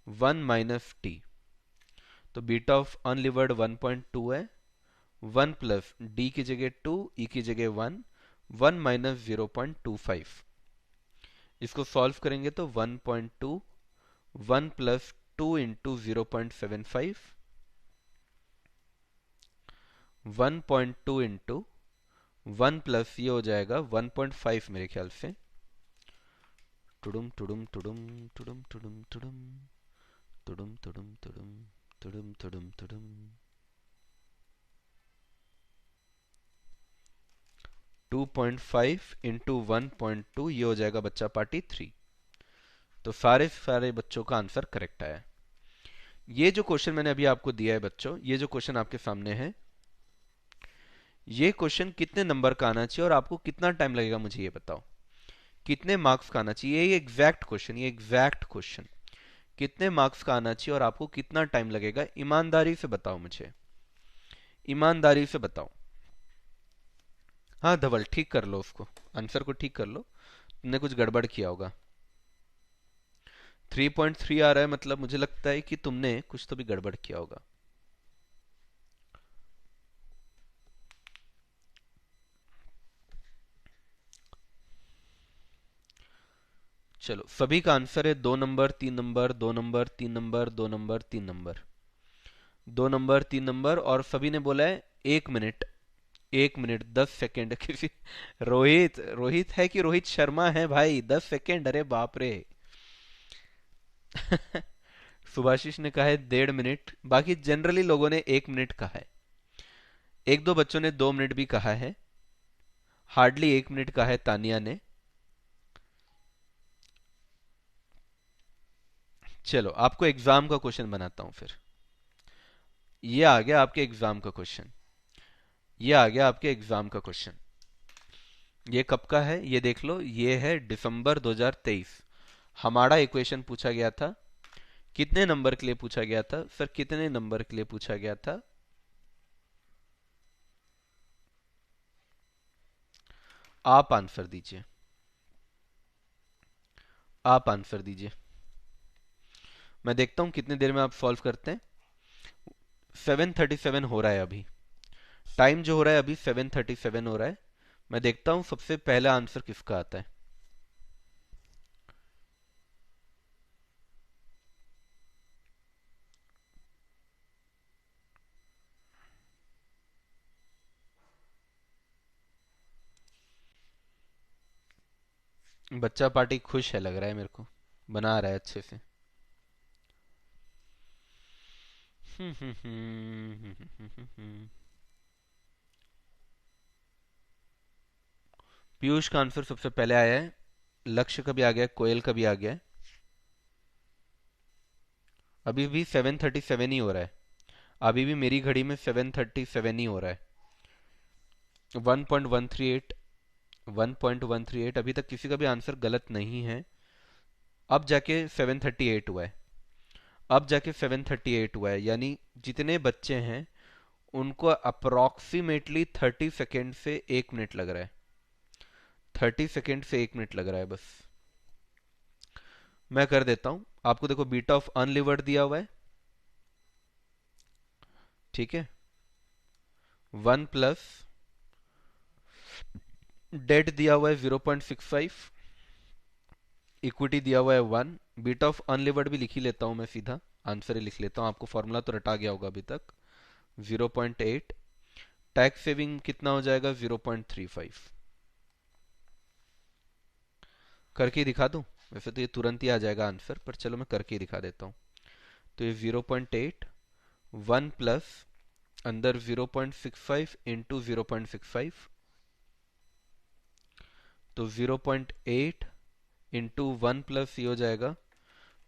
1 - T। तो बीटा ऑफ अनलिवर्ड 1.2 है, 1 + D की जगह 2, E की जगह 1, 1 - 0.25। इसको सॉल्व करेंगे तो 1.2, 1 + 2 इंटू 0.75, 1.2 इंटू 1 प्लस ये हो जाएगा 1.5 मेरे ख्याल से, टुडुम टुडुम टुडुम टुडुम टुडुम टुडुम टुडुम टुडुम टुडुम टुडुम टुडुम टुडुम 2.5 इंटू 1.2, ये हो जाएगा बच्चा पार्टी 3। तो सारे सारे बच्चों का आंसर करेक्ट आया। ये जो क्वेश्चन मैंने अभी आपको दिया है बच्चों, ये जो क्वेश्चन आपके सामने है, ये क्वेश्चन कितने नंबर का आना चाहिए और आपको कितना टाइम लगेगा, मुझे ये बताओ। कितने मार्क्स का आना चाहिए, ये एग्जैक्ट क्वेश्चन, ये एग्जैक्ट क्वेश्चन कितने मार्क्स का आना चाहिए और आपको कितना टाइम लगेगा, ईमानदारी से बताओ मुझे, ईमानदारी से बताओ। हाँ धवल, ठीक कर लो उसको, आंसर को ठीक कर लो, तुमने कुछ गड़बड़ किया होगा। 3.3 आ रहा है, मतलब मुझे लगता है कि तुमने कुछ तो भी गड़बड़ किया होगा। चलो, सभी का आंसर है 2 number 3 number 2 number 3 number 2 number 3 number 2 number 3 number, और सभी ने बोला है 1 मिनट, 1 मिनट 10 सेकेंड किसी रोहित, रोहित है कि रोहित शर्मा है भाई, 10 सेकेंड, अरे बाप रे। सुभाषिश ने कहा है 1.5 मिनट, बाकी जनरली लोगों ने 1 मिनट कहा है। एक दो बच्चों ने 2 मिनट भी कहा है, हार्डली 1 मिनट कहा है तानिया ने। चलो, आपको एग्जाम का क्वेश्चन बनाता हूं फिर। ये आ गया आपके एग्जाम का क्वेश्चन, ये आ गया आपके एग्जाम का क्वेश्चन। ये कब का है ये देख लो, ये है दिसंबर 2023। हमारा इक्वेशन पूछा गया था, कितने नंबर के लिए पूछा गया था सर, कितने नंबर के लिए पूछा गया था? आप आंसर दीजिए, आप आंसर दीजिए, मैं देखता हूं कितनी देर में आप सॉल्व करते हैं। 7:37 हो रहा है अभी, टाइम जो हो रहा है अभी 7:37 हो रहा है। मैं देखता हूं सबसे पहला आंसर किसका आता है। बच्चा पार्टी खुश है लग रहा है मेरे को, बना रहा है अच्छे से। पीयूष का आंसर सबसे पहले आया है, लक्ष्य का भी आ गया, कोयल का भी आ गया है। अभी भी 7:37 ही हो रहा है, अभी भी मेरी घड़ी में 7:37 ही हो रहा है। 1.138, 1.138, अभी तक किसी का भी आंसर गलत नहीं है। अब जाके 7:38 हुआ है, अब जाके 7:38 हुआ है, यानी जितने बच्चे हैं उनको अप्रोक्सीमेटली 30 सेकेंड से 1 मिनट लग रहा है, 30 सेकेंड से 1 मिनट लग रहा है बस। मैं कर देता हूं आपको, देखो बीटा ऑफ अनलिवर्ड दिया हुआ है, ठीक है, 1 प्लस डेट दिया हुआ है 0.65, इक्विटी दिया हुआ है 1, बीटा ऑफ अनलिवर्ड भी लिख ही लेता हूं मैं, सीधा आंसर ही लिख लेता हूं, आपको फॉर्मूला तो रटा गया होगा अभी तक। 0.8, टैक्स सेविंग कितना हो जाएगा 0.35। करके दिखा दूं, वैसे तो ये तुरंत ही आ जाएगा आंसर, पर चलो मैं करके ही दिखा देता हूँ। तो ये 0.8, 1 प्लस अंदर 0.65 इंटू 0.65, तो 0.8 इंटू 1 प्लस ये हो जाएगा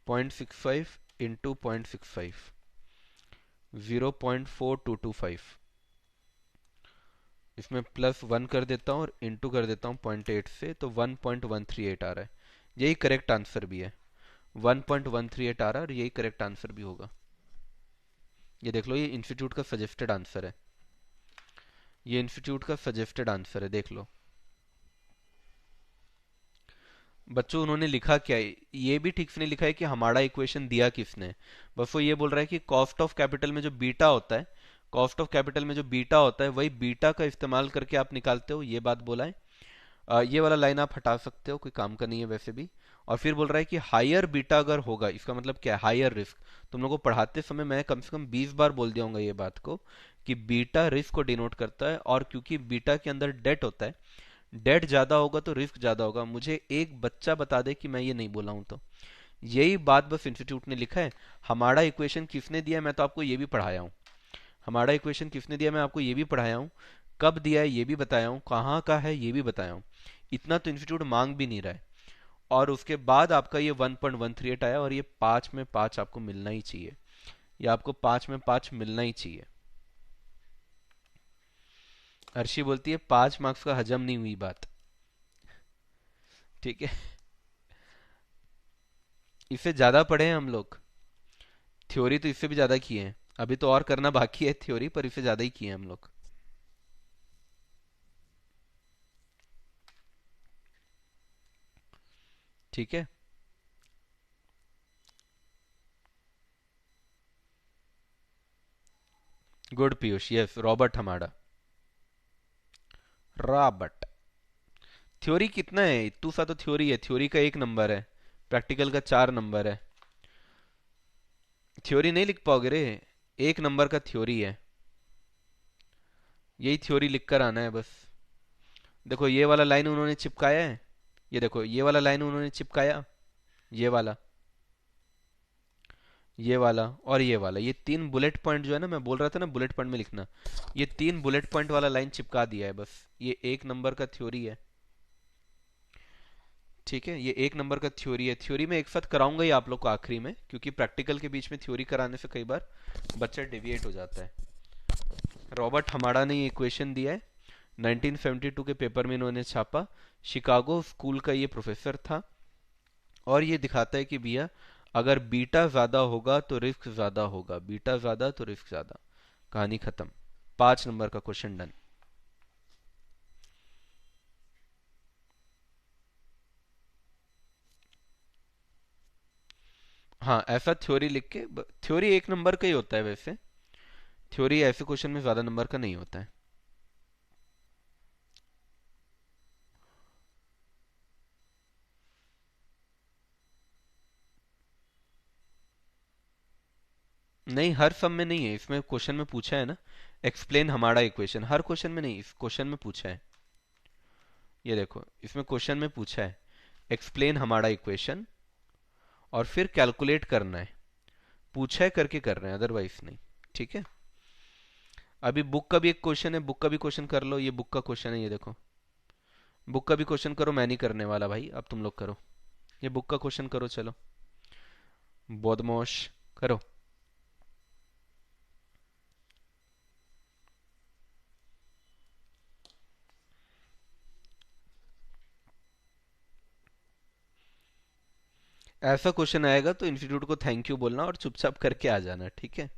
0.65 इंटू 0.65, 0.4225। इसमें +1 कर देता हूँ और इंटू कर देता हूँ 0.8 से, तो 1.138 आ रहा है। यही करेक्ट आंसर भी है, 1.138 आ रहा है और यही करेक्ट आंसर भी होगा। ये देख लो, ये इंस्टीट्यूट का सजेस्टेड आंसर है, ये इंस्टीट्यूट का सजेस्टेड आंसर है, देख लो। बच्चों उन्होंने लिखा क्या है, ये भी ठीक से नहीं लिखा है कि हमारा इक्वेशन दिया किसने, बस वो ये बोल रहा है कि कॉस्ट ऑफ कैपिटल में जो बीटा होता है, कॉस्ट ऑफ कैपिटल में जो बीटा होता है वही बीटा का इस्तेमाल करके आप निकालते हो, ये बात बोला है। ये वाला लाइन आप हटा सकते हो, कोई काम का नहीं है वैसे भी। और फिर बोल रहा है कि हायर बीटा अगर होगा, इसका मतलब क्या है, हायर रिस्क। तुम लोगों को पढ़ाते समय मैं कम से कम 20 बार बोल दिया हूँ ये बात को, कि बीटा रिस्क को डिनोट करता है, और क्योंकि बीटा के अंदर डेट होता है, डेट ज्यादा होगा तो रिस्क ज्यादा होगा। मुझे एक बच्चा बता दे कि मैं ये नहीं बोला हूं तो। यही बात बस इंस्टीट्यूट ने लिखा है। हमारा इक्वेशन किसने दिया है मैं तो आपको ये भी पढ़ाया हूँ। हमारा इक्वेशन किसने दिया मैं आपको ये भी पढ़ाया हूँ। कब दिया है ये भी बताया हूँ, कहाँ का है ये भी बताया हूँ। इतना तो इंस्टीट्यूट मांग भी नहीं रहा है। और उसके बाद आपका ये 1.138 आया, और ये 5 में 5 आपको मिलना ही चाहिए। ये आपको 5 में 5 मिलना ही चाहिए। अर्शी बोलती है 5 मार्क्स का हजम नहीं हुई बात। ठीक है। इससे ज्यादा पढ़े हैं हम लोग। थ्योरी तो इससे भी ज्यादा किए हैं। अभी तो और करना बाकी है थ्योरी, पर इससे ज्यादा ही किए हैं हम लोग। ठीक है। गुड पीयूष, यस रॉबर्ट हमारा। रॉबर्ट। थ्योरी कितना है, इतू सा तो थ्योरी है। थ्योरी का 1 नंबर है, प्रैक्टिकल का 4 नंबर है। थ्योरी नहीं लिख पाओगे रे। 1 नंबर का थ्योरी है। यही थ्योरी लिख कर आना है बस। देखो ये वाला लाइन उन्होंने चिपकाया है। ये देखो ये वाला लाइन उन्होंने चिपकाया। ये वाला, ये वाला और ये वाला, ये 3 बुलेट पॉइंट जो है ना, मैं बोल रहा था ना बुलेट पॉइंट में लिखना। ये 3 बुलेट पॉइंट वाला लाइन चिपका दिया है बस। ये 1 नंबर का थ्योरी है। ठीक है, ये 1 नंबर का थ्योरी है। थ्योरी में एक साथ कराऊंगा ही आप लोग को आखिरी में, क्योंकि प्रैक्टिकल के बीच में थ्योरी कराने से कई बार बच्चा डिविएट हो जाता है। रॉबर्ट हमारा ने ये इक्वेशन दिया है। 1972 के पेपर में इन्होंने छापा। शिकागो स्कूल का ये प्रोफेसर था। और ये दिखाता है कि भैया अगर बीटा ज्यादा होगा तो रिस्क ज्यादा होगा, बीटा ज्यादा तो रिस्क ज्यादा। कहानी खत्म। 5 नंबर का क्वेश्चन डन। हाँ ऐसा थ्योरी लिख के, थ्योरी 1 नंबर का ही होता है वैसे। थ्योरी ऐसे क्वेश्चन में ज्यादा नंबर का नहीं होता है। नहीं, हर सम में नहीं है, इसमें क्वेश्चन में पूछा है ना। एक्सप्लेन हमारा इक्वेशन, हर क्वेश्चन में नहीं, इस क्वेश्चन में पूछा है। ये देखो इसमें क्वेश्चन में पूछा है एक्सप्लेन हमारा इक्वेशन, और फिर कैलकुलेट करना है। पूछा है करके कर रहे हैं, अदरवाइज नहीं। ठीक है। अभी बुक का भी एक क्वेश्चन है, बुक का भी क्वेश्चन कर लो। ये बुक का क्वेश्चन है, ये देखो। बुक का भी क्वेश्चन करो, मैं नहीं करने वाला भाई, अब तुम लोग करो। ये बुक का क्वेश्चन करो चलो। बदमाश। करो। ऐसा क्वेश्चन आएगा तो इंस्टीट्यूट को थैंक यू बोलना और चुपचाप करके आ जाना, ठीक है।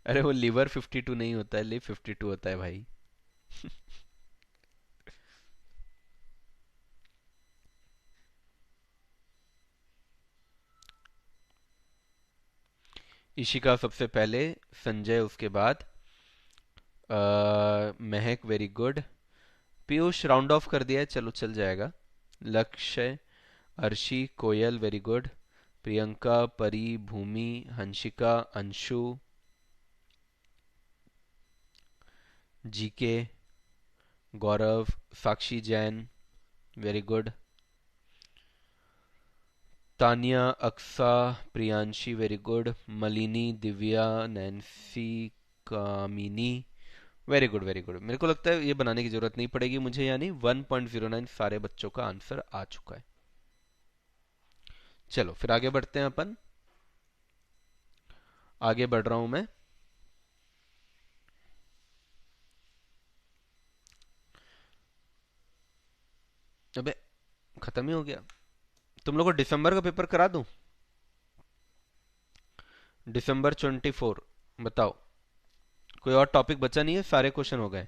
अरे वो लिवर 52 नहीं होता है, लिव 52 होता है भाई। इशिका सबसे पहले, संजय उसके बाद, Mehak very good. Piyush round off कर दिया है, चलो चल जाएगा। Lakshya, Arshi, Koyal very good. Priyanka, Pari, Bhumi, Hansika, Anshu, GK, Gaurav, Sakshi Jain very good. Tania, Aqsa, Priyanshi very good. Malini, Divya, Nancy, Kamini very good very good. मेरे को लगता है ये बनाने की जरूरत नहीं पड़ेगी मुझे, यानी 1.09 सारे बच्चों का आंसर आ चुका है। चलो फिर आगे बढ़ते हैं अपन। आगे बढ़ रहा हूं मैं। अबे खत्म ही हो गया। तुम लोग को दिसंबर का पेपर करा दूं? दिसंबर 24। बताओ। कोई और टॉपिक बचा नहीं है, सारे क्वेश्चन हो गए।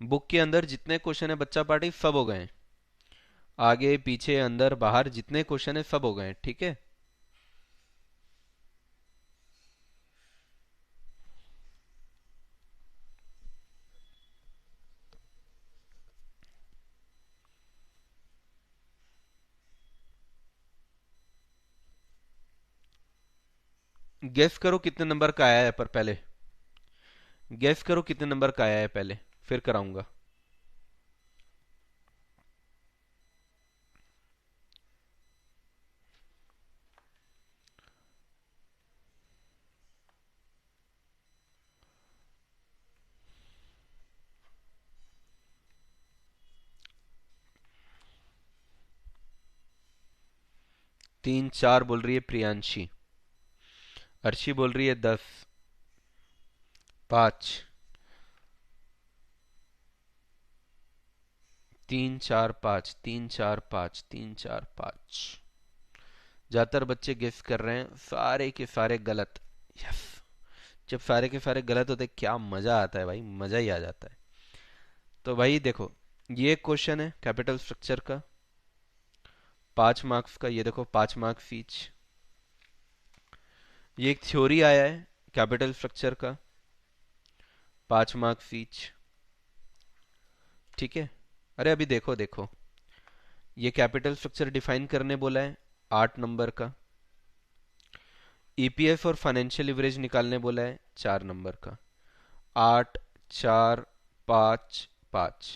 बुक के अंदर जितने क्वेश्चन है बच्चा पार्टी सब हो गए हैं। आगे पीछे अंदर बाहर जितने क्वेश्चन है सब हो गए हैं, ठीक है। गेस करो कितने नंबर का आया है, पर पहले गेस करो कितने नंबर का आया है पहले, फिर कराऊंगा। 3 4 बोल रही है प्रियांशी। अर्शी बोल रही है 10। 5। 3 4 5, 3 4 5, 3 4 5। ज्यादातर बच्चे गेस कर रहे हैं, सारे के सारे गलत। यस। जब सारे के सारे गलत होते क्या मजा आता है भाई, मजा ही आ जाता है। तो भाई देखो, ये क्वेश्चन है कैपिटल स्ट्रक्चर का, 5 मार्क्स का। ये देखो 5 मार्क्स ईच। ये एक थ्योरी आया है कैपिटल स्ट्रक्चर का, 5 मार्क्स ईच। ठीक है। अरे अभी देखो देखो, ये कैपिटल स्ट्रक्चर डिफाइन करने बोला है, 8 नंबर का। ईपीएस और फाइनेंशियल लिवरेज निकालने बोला है, 4 नंबर का। 8 4 5 5।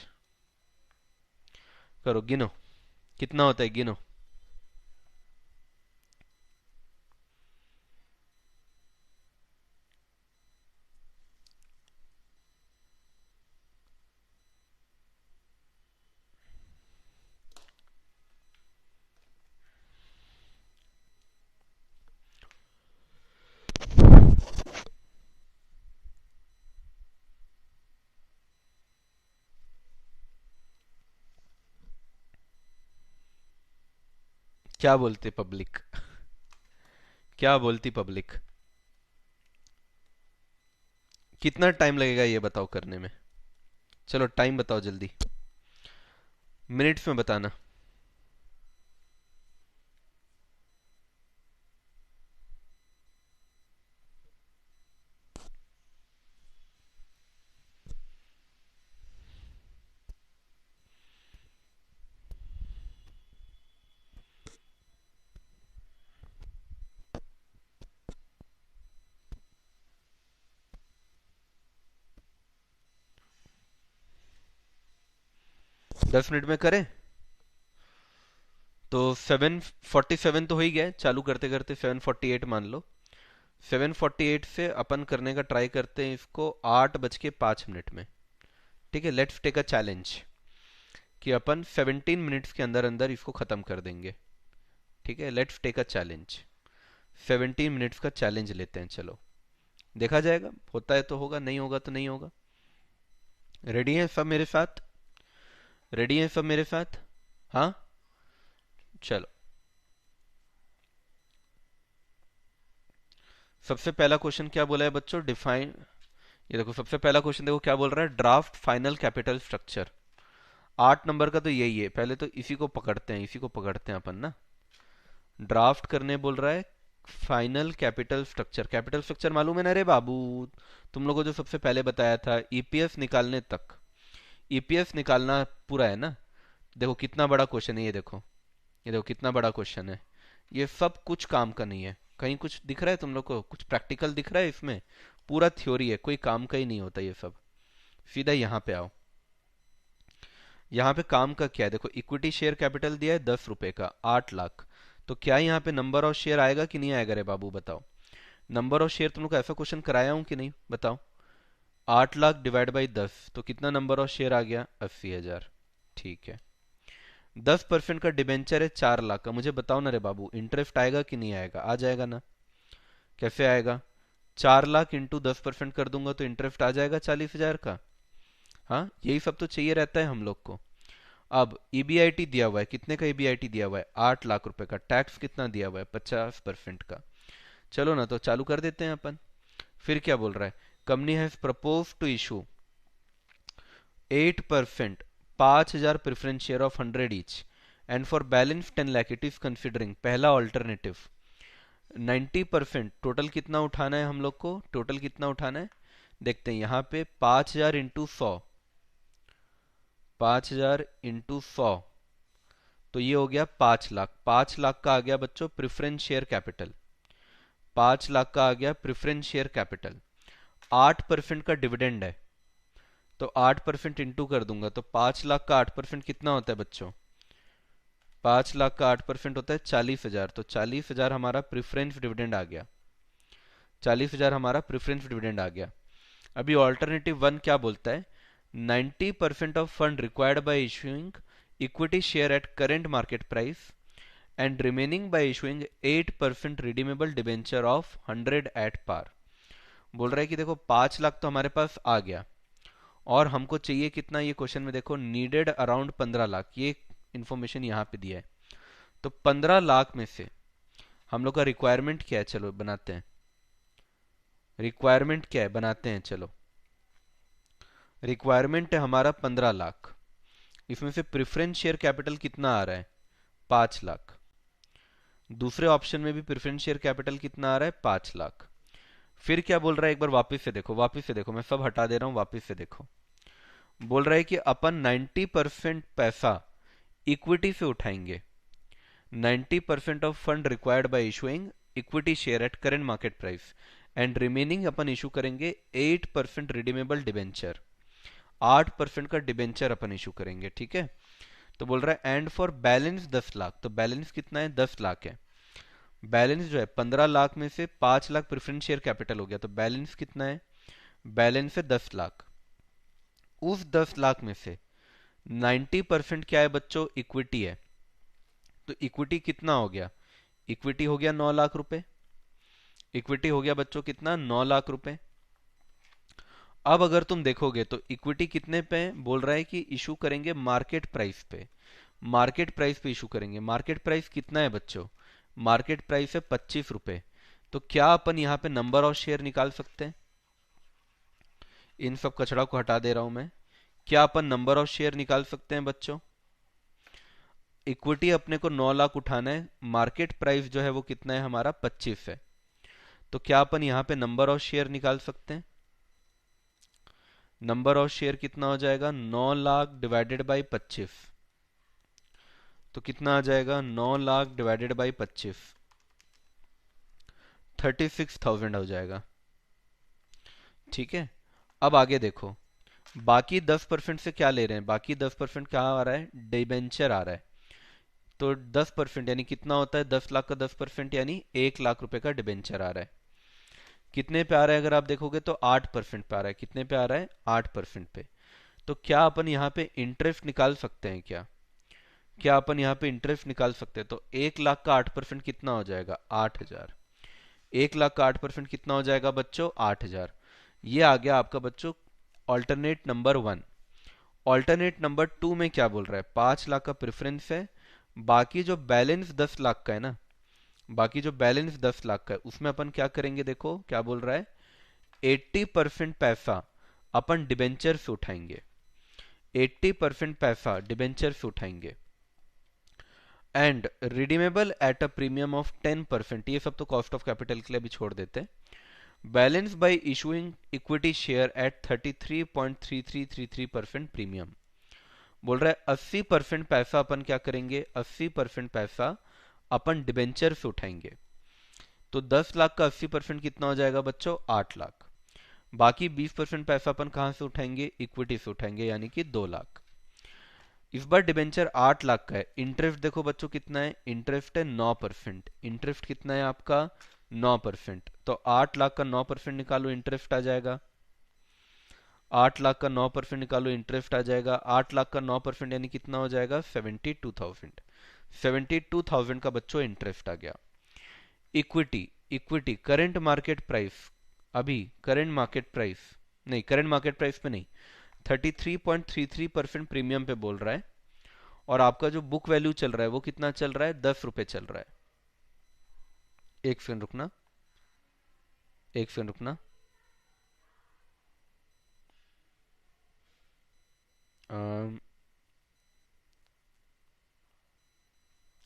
करो गिनो, कितना होता है गिनो। क्या बोलते पब्लिक, क्या बोलती पब्लिक। कितना टाइम लगेगा ये बताओ करने में। चलो टाइम बताओ जल्दी, मिनट्स में बताना। 10 मिनट में करें तो 7:47 तो हो ही गया, चालू करते करते 7:48 मान लो। 7:48 से अपन करने का ट्राई करते हैं इसको 8:05 में। ठीक है, लेट्स टेक अ चैलेंज कि अपन 17 मिनट्स के अंदर अंदर इसको खत्म कर देंगे। ठीक है, let's take a challenge. 17 minutes का चैलेंज लेते हैं, चलो देखा जाएगा, होता है तो होगा, नहीं होगा तो नहीं होगा। रेडी हैं सब मेरे साथ, रेडी हैं सब मेरे साथ। हाँ, चलो। सबसे पहला क्वेश्चन क्या बोला है बच्चों, डिफाइन। ये देखो सबसे पहला क्वेश्चन देखो क्या बोल रहा है, draft final capital structure. 8 number का तो यही है, पहले तो इसी को पकड़ते हैं, इसी को पकड़ते हैं अपन ना। ड्राफ्ट करने बोल रहा है final capital structure. Capital structure मालूम है ना रे बाबू, तुम लोगों को जो सबसे पहले बताया था, ईपीएस निकालने तक। ईपीएस निकालना पूरा है ना। देखो कितना बड़ा क्वेश्चन है ये, देखो ये देखो कितना बड़ा क्वेश्चन है। ये सब कुछ काम का नहीं है, कहीं कुछ दिख रहा है तुम लोग को, कुछ प्रैक्टिकल दिख रहा है इसमें? पूरा थ्योरी है, कोई काम का ही नहीं होता ये सब। सीधा यहाँ पे आओ। यहाँ पे काम का क्या है, देखो इक्विटी शेयर कैपिटल दिया है 10 रुपए का, 8 लाख। तो क्या यहाँ पे नंबर ऑफ शेयर आएगा कि नहीं आएगा रे बाबू बताओ। नंबर ऑफ शेयर तुम लोग को ऐसा क्वेश्चन कराया हूँ कि नहीं बताओ। 8 लाख डिवाइड बाई 10 तो कितना नंबर ऑफ शेयर आ गया, 80,000। ठीक है। 10% का डिबेंचर है 4 लाख का, मुझे बताओ ना रे बाबू, इंटरेस्ट आएगा कि नहीं आएगा, आ जाएगा ना। कैसे आएगा, 4 लाख इंटू 10% कर दूंगा तो इंटरेस्ट आ जाएगा 40,000 का। हाँ, यही सब तो चाहिए रहता है हम लोग को। अब ईबीआईटी दिया हुआ है, कितने का ईबीआईटी दिया हुआ है, 8 लाख रुपए का। टैक्स कितना दिया हुआ है, 50% का। चलो ना, तो चालू कर देते हैं अपन। फिर क्या बोल रहा है, company has propose to issue 8%, 5,000 preference share of 100 each, and for balance 10 lakh it is considering, पहला ऑल्टरनेटिव 90%। टोटल कितना उठाना है हम लोग को, टोटल कितना उठाना है देखते हैं। यहाँ पे 5,000 इंटू 100, 5,000 इंटू 100, तो ये हो गया 5 लाख। 5 लाख का आ गया बच्चों प्रेफरेंस शेयर कैपिटल। 5 लाख का आ गया प्रेफरेंस शेयर कैपिटल। 8% का डिविडेंड है, तो 8% इंटू कर दूंगा, तो 5 लाख का 8% कितना होता है बच्चों? 5 लाख का 8% होता है 40,000, तो 40,000 हमारा प्रेफरेंस डिविडेंड आ गया। 40,000 हमारा प्रेफरेंस डिविडेंड आ गया। अभी ऑल्टरनेटिव वन क्या बोलता है? 90% of fund required by issuing equity share at current market price and remaining by issuing 8% redeemable debenture of 100 at par. बोल रहा है कि देखो 5 लाख तो हमारे पास आ गया, और हमको चाहिए कितना? ये क्वेश्चन में देखो नीडेड अराउंड 15 लाख, ये इंफॉर्मेशन यहाँ पे दिया है। तो 15 लाख में से हम लोग का रिक्वायरमेंट क्या है? चलो बनाते हैं। रिक्वायरमेंट क्या है बनाते हैं, चलो। रिक्वायरमेंट है हमारा 15 लाख। इसमें से प्रेफरेंस शेयर कैपिटल कितना आ रहा है? 5 लाख। दूसरे ऑप्शन में भी प्रेफरेंस शेयर कैपिटल कितना आ रहा है? 5 लाख। फिर क्या बोल रहा है? एक बार वापस से देखो, वापस से देखो, मैं सब हटा दे रहा हूं, वापस से देखो। बोल रहा है कि अपन 90% पैसा इक्विटी से उठाएंगे। 90% of fund required by issuing equity share at current market price and remaining upon issue करेंगे 8% रिडीमेबल डिबेंचर। 8% का डिबेंचर अपन इशू करेंगे, ठीक है। तो बोल रहा है एंड फॉर बैलेंस 10 लाख, तो बैलेंस कितना है? 10 लाख है। बैलेंस जो है 15 लाख में से 5 लाख प्रेफरेंस शेयर कैपिटल हो गया, तो बैलेंस कितना है? बैलेंस है 10 लाख। उस 10 लाख में से 90% क्या है बच्चों? इक्विटी है। तो इक्विटी कितना हो गया? इक्विटी हो गया 9 लाख रुपए। इक्विटी हो गया बच्चों कितना? 9 लाख रुपए। अब अगर तुम देखोगे तो इक्विटी कितने पे है? बोल रहा है कि इशू करेंगे मार्केट प्राइस पे। मार्केट प्राइस पे इशू करेंगे। मार्केट प्राइस कितना है बच्चों? मार्केट प्राइस है 25 रुपए। तो क्या अपन यहाँ पे नंबर ऑफ शेयर निकाल सकते हैं? इन सब कचड़ा को हटा दे रहा हूं मैं। क्या अपन नंबर ऑफ शेयर निकाल सकते हैं बच्चों? इक्विटी अपने को 9 लाख उठाना है, मार्केट प्राइस जो है वो कितना है हमारा? 25 है। तो क्या अपन यहाँ पे नंबर ऑफ शेयर निकाल सकते हैं? नंबर ऑफ शेयर कितना हो जाएगा? 9 लाख डिवाइडेड बाई 25। तो कितना आ जाएगा? 9 लाख डिवाइडेड बाई 25, 36,000 हो जाएगा, ठीक है। अब आगे देखो, बाकी 10% से क्या ले रहे हैं? बाकी 10% क्या आ रहा है? डिबेंचर आ रहा है। तो 10% यानी कितना होता है? 10 लाख का 10% यानी 1 लाख रुपए का डिबेंचर आ रहा है। कितने पे आ रहा है? अगर आप देखोगे तो 8% पे आ रहा है। कितने पे आ रहा है? 8% पे। तो क्या अपन यहाँ पे इंटरेस्ट निकाल सकते हैं क्या? क्या अपन यहाँ पे इंटरेस्ट निकाल सकते हैं? तो 1 लाख का 8% कितना हो जाएगा? 8,000। 1 लाख का 8% कितना हो जाएगा बच्चों? 8,000। ये आ गया आपका बच्चों alternate number one. Alternate number two में क्या बोल रहा है? 5 लाख का प्रेफरेंस है, बाकी जो बैलेंस 10 लाख का है ना, बाकी जो बैलेंस 10 लाख का है उसमें अपन क्या करेंगे? देखो क्या बोल रहा है? 80% पैसा अपन डिबेंचर से उठाएंगे। 80% पैसा डिबेंचर से उठाएंगे and redeemable at a premium of 10%। ये सब तो कॉस्ट ऑफ कैपिटल के लिए भी छोड़ देते हैं। Balance bye issuing equity share eight 33.3333% premium. बोल रहा है 80% पैसा अपन क्या करेंगे? 80% पैसा अपन डिबेंचर से उठाएंगे। तो 10 लाख का 80% कितना हो जाएगा बच्चों? 8 लाख। बाकी 20% पैसा अपन कहां से उठाएंगे? इक्विटी से उठाएंगे, यानी कि 2 लाख। इस बार डिबेंचर 8 लाख का है। इंटरेस्ट देखो बच्चों कितना है? इंटरेस्ट है 9%। इंटरेस्ट कितना है आपका? 9%। तो 8 लाख का 9% निकालो, इंटरेस्ट आ जाएगा। 8 लाख का 9% निकालो, इंटरेस्ट आ जाएगा। 8 लाख का 9% यानी कितना हो जाएगा? 72,000। 72,000 का बच्चों इंटरेस्ट आ गया। Equity, equity current market price, अभी करंट मार्केट प्राइस नहीं, करंट मार्केट प्राइस पे नहीं, 33.33% प्रीमियम पे बोल रहा है। और आपका जो बुक वैल्यू चल रहा है वो कितना चल रहा है? 10 रुपए चल रहा है। एक सेकंड रुकना, एक सेकंड रुकना।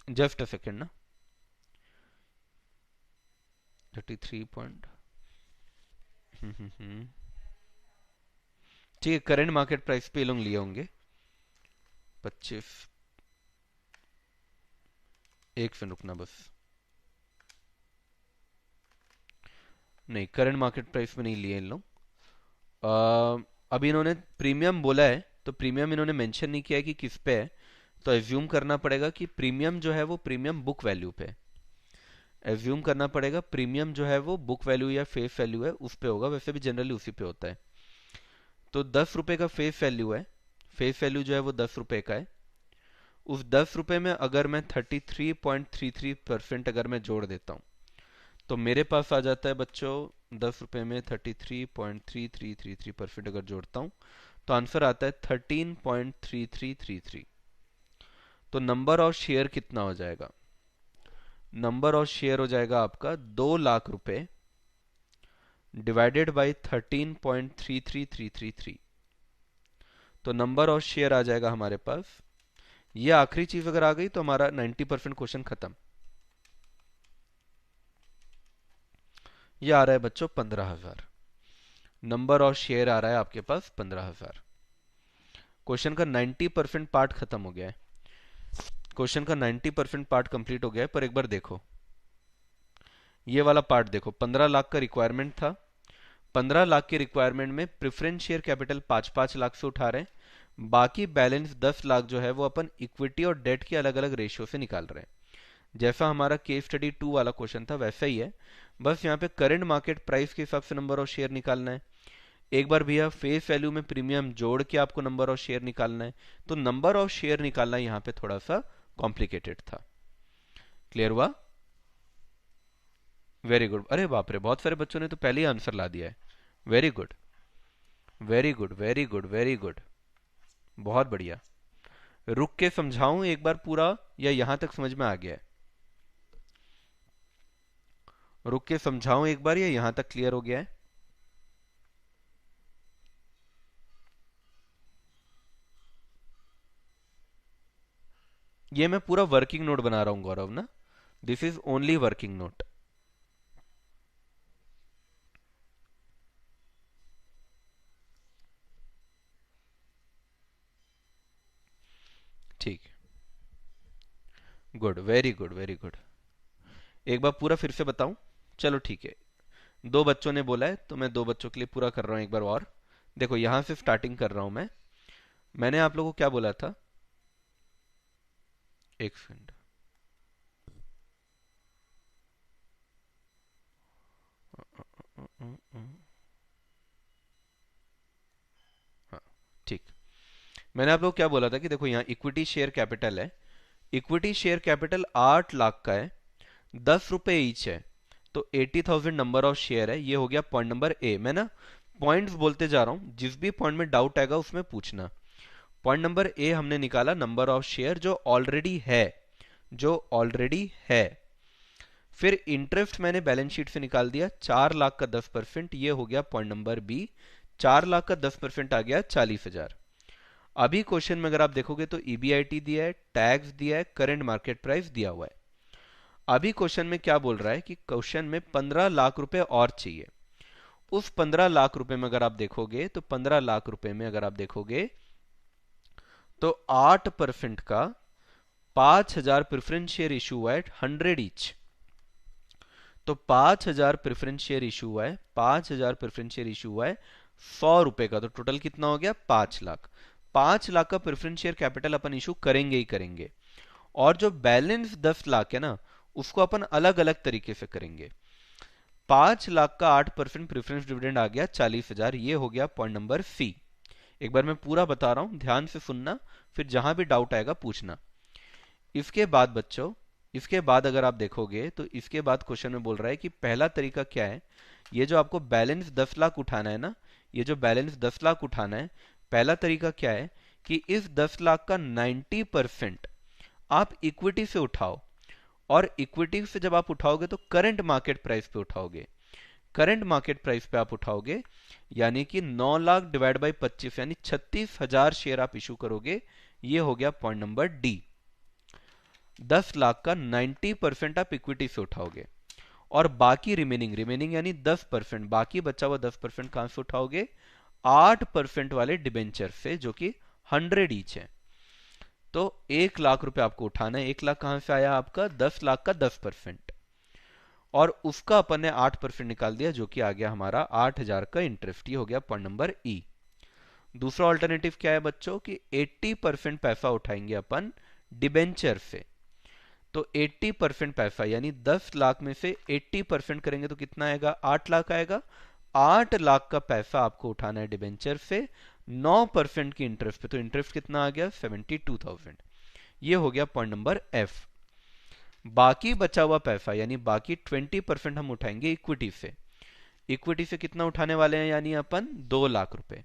जस्ट अ सेकंड ना। 33 पॉइंट, ठीक है, करंट मार्केट प्राइस पे ये लोग लिए होंगे 25। एक सेकंड रुकना बस। नहीं, करंट मार्केट प्राइस में नहीं लिए इन लोग। अभी इन्होंने प्रीमियम बोला है, तो प्रीमियम इन्होंने मेंशन नहीं किया है कि किस पे है, तो एज्यूम करना पड़ेगा कि प्रीमियम जो है वो प्रीमियम बुक वैल्यू पे है। एज्यूम करना पड़ेगा प्रीमियम जो है वो बुक वैल्यू या फेस वैल्यू है उस पे होगा, वैसे भी जनरली उसी पे होता है। तो 10 रुपए का फेस वैल्यू है, फेस वैल्यू जो है वो 10 रुपए का है। उस 10 रुपए में अगर मैं 33.33% अगर मैं जोड़ देता हूँ, तो मेरे पास आ जाता है बच्चों, 10 रुपए में 33.3333% अगर जोड़ता हूँ तो आंसर आता है 13.3333। तो नंबर ऑफ शेयर कितना हो जाएगा? नंबर ऑफ शेयर हो जाएगा आपका 2 लाख रुपए डिवाइडेड बाई 13.33333। तो नंबर ऑफ शेयर आ जाएगा हमारे पास, ये आखिरी चीज अगर आ गई तो हमारा 90% क्वेश्चन खत्म। ये आ रहा है बच्चों 15,000। नंबर ऑफ शेयर आ रहा है आपके पास 15,000। क्वेश्चन का 90% पार्ट खत्म हो गया है, क्वेश्चन का 90% पार्ट कंप्लीट हो गया है। पर एक बार देखो, ये वाला पार्ट देखो, 15 लाख का रिक्वायरमेंट था। 15 लाख के रिक्वायरमेंट में प्रेफरेंस शेयर कैपिटल 5-5 लाख से उठा रहे हैं, बाकी बैलेंस 10 लाख जो है वो अपन इक्विटी और डेट के अलग अलग रेशियो से निकाल रहे हैं। जैसा हमारा केस स्टडी 2 वाला क्वेश्चन था वैसा ही है, बस यहाँ पे करंट मार्केट प्राइस के हिसाब से नंबर ऑफ शेयर निकालना है। एक बार भैया फेस वैल्यू में प्रीमियम जोड़ के आपको नंबर ऑफ शेयर निकालना है, तो नंबर ऑफ शेयर निकालना यहाँ पे थोड़ा सा कॉम्प्लिकेटेड था। क्लियर हुआ? Very good. अरे बाप रे, बहुत सारे बच्चों ने तो पहले ही आंसर ला दिया है। Very good, very good, very good, very good, बहुत बढ़िया। रुक के समझाऊं एक बार पूरा, या यहां तक समझ में आ गया है? रुक के समझाऊं एक बार, या यहां तक क्लियर हो गया है? ये मैं पूरा वर्किंग नोट बना रहा हूं गौरव ना, this is only working note. ठीक है, good, very good, very good. एक बार पूरा फिर से बताऊं? चलो ठीक है, दो बच्चों ने बोला है तो मैं दो बच्चों के लिए पूरा कर रहा हूं एक बार और। देखो यहां से स्टार्टिंग कर रहा हूं मैं। मैंने आप लोगों को क्या बोला था? एक सेकंड। हाँ, ठीक। मैंने आप लोग को क्या बोला था कि देखो यहाँ इक्विटी शेयर कैपिटल है, इक्विटी शेयर कैपिटल 8 लाख का है, 10 रुपए ईच है, तो 80,000 नंबर ऑफ शेयर है। ये हो गया पॉइंट नंबर ए। मैं ना पॉइंट्स बोलते जा रहा हूं, जिस भी पॉइंट में डाउट आएगा उसमें पूछना। पॉइंट नंबर ए हमने निकाला नंबर ऑफ शेयर जो ऑलरेडी है, जो ऑलरेडी है। फिर इंटरेस्ट मैंने बैलेंस शीट से निकाल दिया, 4 लाख का 10%, ये हो गया पॉइंट नंबर बी। 4 लाख का 10% आ गया 40,000। अभी क्वेश्चन में अगर आप देखोगे तो ईबीआईटी दिया है, टैक्स दिया है, करंट मार्केट प्राइस दिया हुआ है। अभी क्वेश्चन में क्या बोल रहा है कि क्वेश्चन में 15 लाख रुपए और चाहिए। उस 15 लाख रुपए में अगर आप देखोगे तो 15 लाख रुपए में अगर आप देखोगे तो 8% का 5,000 प्रेफरेंस शेयर इशू हुआ है, 100 ईच। तो 5,000 प्रेफरेंस शेयर इशू हुआ है, 5,000 प्रेफरेंस शेयर इशू हुआ है 100 रुपए का, तो टोटल कितना हो गया? 5 लाख। 5 लाख का प्रेफरेंस शेयर कैपिटल अपन इशू करेंगे ही करेंगे, और जो बैलेंस 10 लाख है ना उसको अपन अलग अलग तरीके से करेंगे। 5 लाख का 8% प्रेफरेंस डिविडेंड आ गया 40,000, ये हो गया पॉइंट नंबर सी। एक बार मैं पूरा बता रहा हूं, ध्यान से सुनना, फिर जहां भी डाउट आएगा पूछना। इसके बाद बच्चों, इसके बाद अगर आप देखोगे तो इसके बाद क्वेश्चन में बोल रहा है कि पहला तरीका क्या है, ये जो आपको बैलेंस 10 लाख उठाना है ना, ये जो बैलेंस 10 लाख उठाना है, पहला तरीका क्या है कि इस 10 लाख का 90% आप इक्विटी से उठाओ, और इक्विटी से जब आप उठाओगे तो करंट मार्केट प्राइस पे उठाओगे। करंट मार्केट प्राइस पे आप उठाओगे, यानी कि 9 लाख डिवाइड बाई 25, यानी 36,000 शेयर आप इशू करोगे। ये हो गया पॉइंट नंबर डी। 10 लाख का 90% आप इक्विटी से उठाओगे, और बाकी रिमेनिंग, रिमेनिंग यानी 10%, बाकी बचा हुआ 10% कहां से उठाओगे? 8% वाले डिबेंचर से, जो कि 100 ईच है। तो 1 लाख रुपए आपको उठाना है। 1 लाख कहां से आया आपका? 10 लाख का 10%। और उसका अपन ने 8% निकाल दिया, जो कि आ गया हमारा 8,000 का इंटरेस्ट। ये हो गया पॉइंट नंबर ई। दूसरा ऑल्टरनेटिव क्या है बच्चों कि 80% पैसा उठाएंगे अपन डिबेंचर से। तो 80% पैसा यानी 10 लाख में से 80% करेंगे तो कितना आएगा, 8 लाख आएगा। 8 लाख का पैसा आपको उठाना है डिबेंचर से 9% की इंटरेस्ट पे। तो इंटरेस्ट कितना आ गया, 72,000। ये हो गया पॉइंट नंबर एफ। बाकी बचा हुआ पैसा यानी बाकी 20% हम उठाएंगे इक्विटी से। इक्विटी से कितना उठाने वाले हैं, यानी अपन 2 लाख रुपए।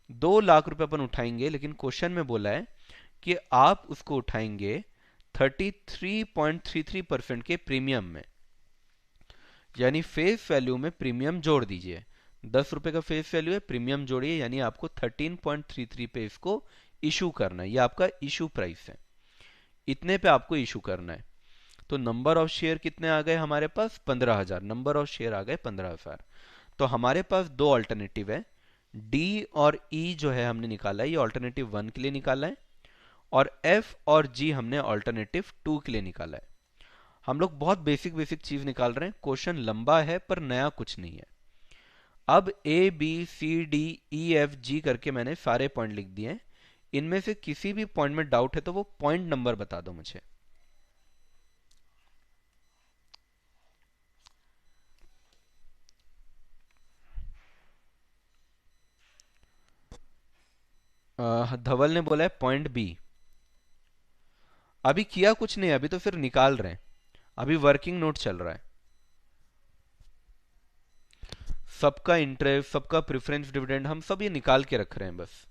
2 लाख रुपए अपन उठाएंगे, लेकिन क्वेश्चन में बोला है कि आप उसको उठाएंगे 33.33% के प्रीमियम में, यानी फेस वैल्यू में प्रीमियम जोड़ दीजिए। 10 रुपए का फेस वैल्यू है, प्रीमियम जोड़िए, यानी आपको 13.33 पे इसको इशू करना है। ये आपका इशू प्राइस है, इतने पे आपको इशू करना है। तो नंबर ऑफ शेयर कितने आ गए हमारे पास, 15,000। नंबर ऑफ शेयर आ गए 15,000। तो हमारे पास दो ऑल्टरनेटिव है, डी और ई जो है हमने निकाला है, ये ऑल्टरनेटिव 1 के लिए निकाला है, और एफ और जी हमने ऑल्टरनेटिव 2 के लिए निकाला है। हम लोग बहुत बेसिक बेसिक चीज निकाल रहे हैं, क्वेश्चन लंबा है पर नया कुछ नहीं है। अब A B C D E F G करके मैंने सारे पॉइंट लिख दिए हैं। इनमें से किसी भी पॉइंट में डाउट है तो वो पॉइंट नंबर बता दो मुझे। धवल ने बोला है पॉइंट बी। अभी किया कुछ नहीं, अभी तो फिर निकाल रहे हैं, अभी वर्किंग नोट चल रहा है। सबका इंटरेस्ट, सबका प्रेफरेंस डिविडेंड, हम सब ये निकाल के रख रहे हैं बस,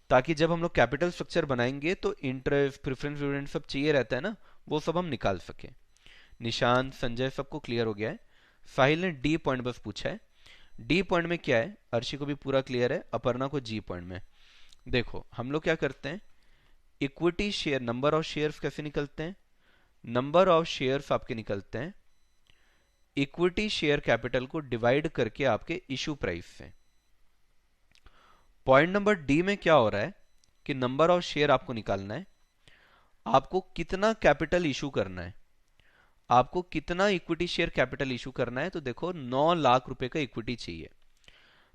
ताकि जब हम लोग कैपिटल स्ट्रक्चर बनाएंगे तो इंटरेस्ट प्रेफरेंस डिविडेंड सब चाहिए रहता है ना, वो सब हम निकाल सके। निशांत, संजय, सबको क्लियर हो गया है। साहिल ने डी पॉइंट बस पूछा है। डी पॉइंट में क्या है, अर्शी को भी पूरा क्लियर है, अपर्णा को जी पॉइंट में। देखो हम लोग क्या करते हैं, equity share number of shares कैसे निकलते हैं, नंबर ऑफ शेयर्स आपके निकलते हैं इक्विटी शेयर कैपिटल को डिवाइड करके आपके इशू प्राइस से। पॉइंट नंबर डी में क्या हो रहा है कि नंबर ऑफ शेयर आपको निकालना है, आपको कितना कैपिटल इशू करना है, आपको कितना इक्विटी शेयर कैपिटल इशू करना है। तो देखो 9 लाख रुपए का इक्विटी चाहिए।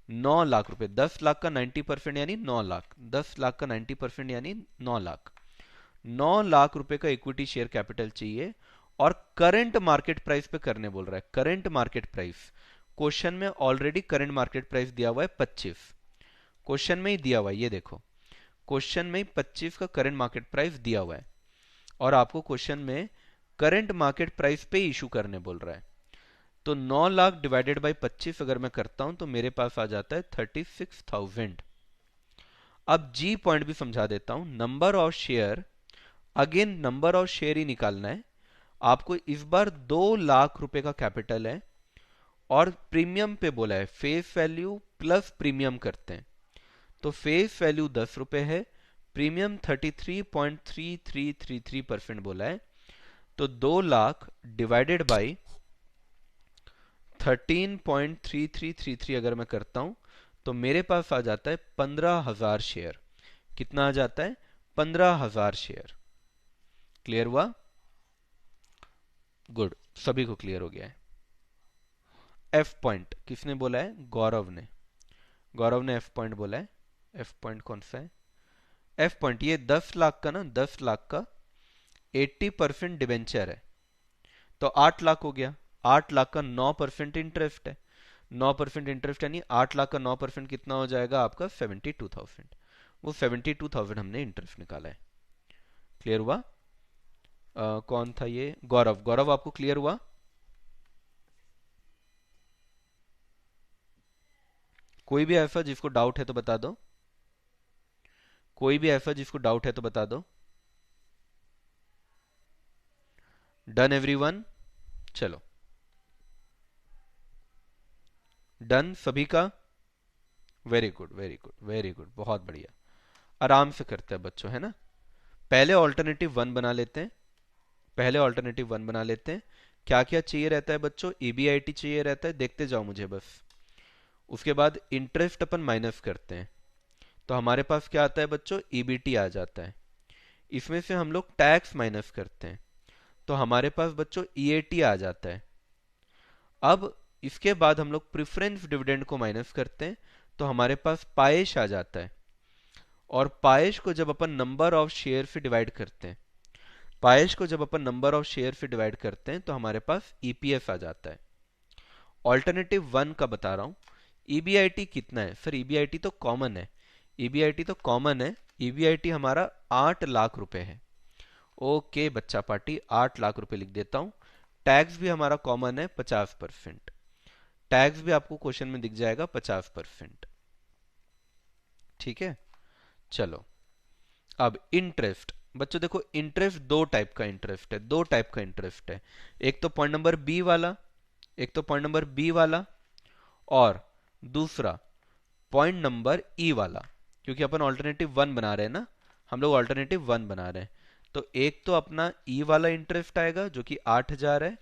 9 लाख रुपए, 10 लाख का 90% यानी 9 लाख, 10 लाख का 90% यानी 9 लाख। 9 लाख रुपए का इक्विटी शेयर कैपिटल चाहिए, और करंट मार्केट प्राइस पे करने बोल रहा है। करंट मार्केट प्राइस, क्वेश्चन में ऑलरेडी करंट मार्केट प्राइस दिया हुआ है 25, क्वेश्चन में ही दिया हुआ है, ये देखो क्वेश्चन में ही 25 का करंट मार्केट प्राइस दिया हुआ है, और आपको क्वेश्चन में करंट मार्केट प्राइस पे इशू करने बोल रहा है। तो 9 लाख डिवाइडेड बाई 25 अगर मैं करता हूं तो मेरे पास आ जाता है 36,000। अब जी पॉइंट भी समझा देता हूं, number of share, again number of share ही निकालना है आपको। इस बार 2 लाख रुपए का कैपिटल है, और प्रीमियम पे बोला है, फेस वैल्यू प्लस प्रीमियम करते हैं। तो फेस वैल्यू 10 रुपए है, प्रीमियम 33.3333% बोला है। तो 2 लाख डिवाइडेड बाई 13.3333 अगर मैं करता हूं तो मेरे पास आ जाता है 15,000 शेयर। कितना आ जाता है, 15,000 शेयर। क्लियर हुआ, गुड, सभी को क्लियर हो गया है। एफ पॉइंट किसने बोला है, गौरव ने। गौरव ने एफ पॉइंट बोला है। एफ पॉइंट कौन सा है, एफ पॉइंट ये 10 लाख का ना, 10 लाख का 80% डिबेंचर है, तो 8 लाख हो गया। 8 लाख का 9% इंटरेस्ट है, 9% इंटरेस्ट यानी 8 लाख का 9% कितना हो जाएगा आपका, 72,000। वो 72,000 हमने इंटरेस्ट निकाला है। क्लियर हुआ। कौन था ये, गौरव। गौरव आपको क्लियर हुआ। कोई भी ऐसा जिसको डाउट है तो बता दो, कोई भी ऐसा जिसको डाउट है तो बता दो। डन एवरीवन, चलो डन सभी का। Very good very good very good, बहुत बढ़िया। आराम से करते हैं बच्चों, है ना। पहले ऑल्टरनेटिव 1 बना लेते हैं, पहले ऑल्टरनेटिव 1 बना लेते हैं। क्या क्या चाहिए रहता है बच्चों, ईबीआईटी चाहिए रहता है, देखते जाओ मुझे बस। उसके बाद इंटरेस्ट अपन माइनस करते हैं, तो हमारे पास क्या आता है बच्चों, ईबीटी आ जाता है। इसमें से हम लोग टैक्स माइनस करते हैं, तो हमारे पास बच्चों ईएटी आ जाता है। अब इसके बाद हम लोग प्रेफरेंस डिविडेंड को माइनस करते हैं, तो हमारे पास पाएश आ जाता है। और पाएश को जब अपन नंबर ऑफ शेयर से डिवाइड करते हैं, पाएश को जब अपन नंबर ऑफ शेयर से डिवाइड करते हैं, तो हमारे पास ईपीएस आ जाता है। ऑल्टरनेटिव वन का बता रहा हूं। ईबीआईटी कितना है सर? ईबीआईटी तो कॉमन है, ईबीआईटी तो कॉमन है। ईबीआईटी हमारा 8 लाख रुपए है। ओके बच्चा पार्टी, 8 लाख रुपए लिख देता हूं। टैक्स भी हमारा कॉमन है 50%। टैक्स भी आपको क्वेश्चन में दिख जाएगा 50%। ठीक है, चलो। अब इंटरेस्ट बच्चों देखो, इंटरेस्ट दो टाइप का इंटरेस्ट है, दो टाइप का इंटरेस्ट है। एक तो पॉइंट नंबर बी वाला, एक तो पॉइंट नंबर बी वाला, और दूसरा पॉइंट नंबर ई वाला। क्योंकि अपन ऑल्टरनेटिव वन बना रहे हैं ना, हम लोग ऑल्टरनेटिव वन बना रहे हैं। तो एक तो अपना ई वाला इंटरेस्ट आएगा जो कि 8,000 है,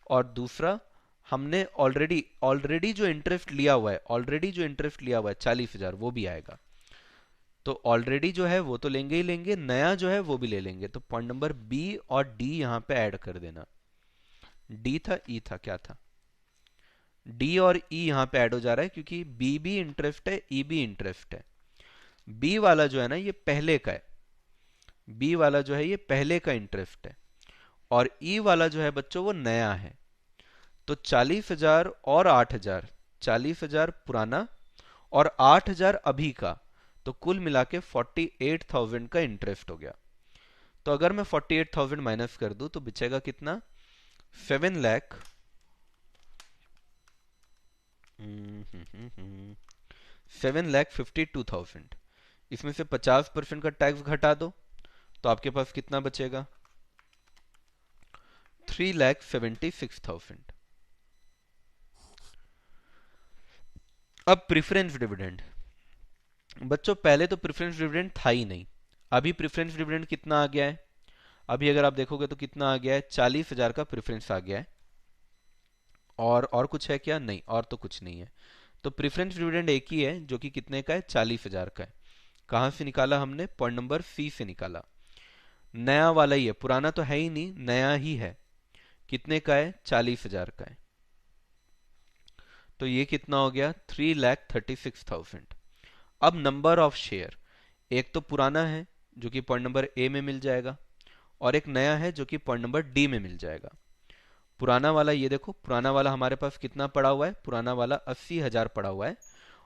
और दूसरा हमने ऑलरेडी ऑलरेडी जो इंटरेस्ट लिया हुआ है, ऑलरेडी जो इंटरेस्ट लिया हुआ है 40,000, वो भी आएगा। तो ऑलरेडी जो है वो तो लेंगे ही लेंगे, नया जो है वो भी ले लेंगे। तो पॉइंट नंबर बी और डी यहां पे ऐड कर देना। डी था ई था क्या था? डी और ई यहां पे ऐड हो जा रहा है, क्योंकि बी भी इंटरेस्ट है, ई भी इंटरेस्ट है। बी वाला जो है ना, ये पहले का है। बी वाला जो है ये पहले का इंटरेस्ट है, और ई वाला जो है बच्चों वो नया है। तो 40,000 और 8,000, 40,000 पुराना और 8,000 अभी का, तो कुल मिला के 48,000 का इंटरेस्ट हो गया। तो अगर मैं 48,000 माइनस कर दूं तो बचेगा कितना? 7 लाख 7,52,000। इसमें से 50% का टैक्स घटा दो, तो आपके पास कितना बचेगा? 3,76,000। अब प्रेफरेंस डिविडेंड बच्चों, पहले तो प्रेफरेंस डिविडेंड था ही नहीं। अभी प्रेफरेंस डिविडेंड कितना आ गया है? अभी अगर आप देखोगे तो कितना आ गया है? 40,000 का प्रेफरेंस आ गया है। और कुछ है क्या? नहीं, और तो कुछ नहीं है। तो प्रेफरेंस डिविडेंड एक ही है जो कि कितने का है? 40,000 का है। कहां से निकाला हमने? पॉइंट नंबर सी से निकाला। नया वाला ही है, पुराना तो है ही नहीं, नया ही है। कितने का है? 40,000 का है। तो ये कितना हो गया? 3,36,000। अब नंबर ऑफ शेयर, एक तो पुराना है जो कि पॉइंट नंबर ए में मिल जाएगा, और एक नया है जो कि पॉइंट नंबर डी में मिल जाएगा। पुराना वाला ये देखो, पुराना वाला हमारे पास कितना पड़ा हुआ है? पुराना वाला 80,000 पड़ा हुआ है।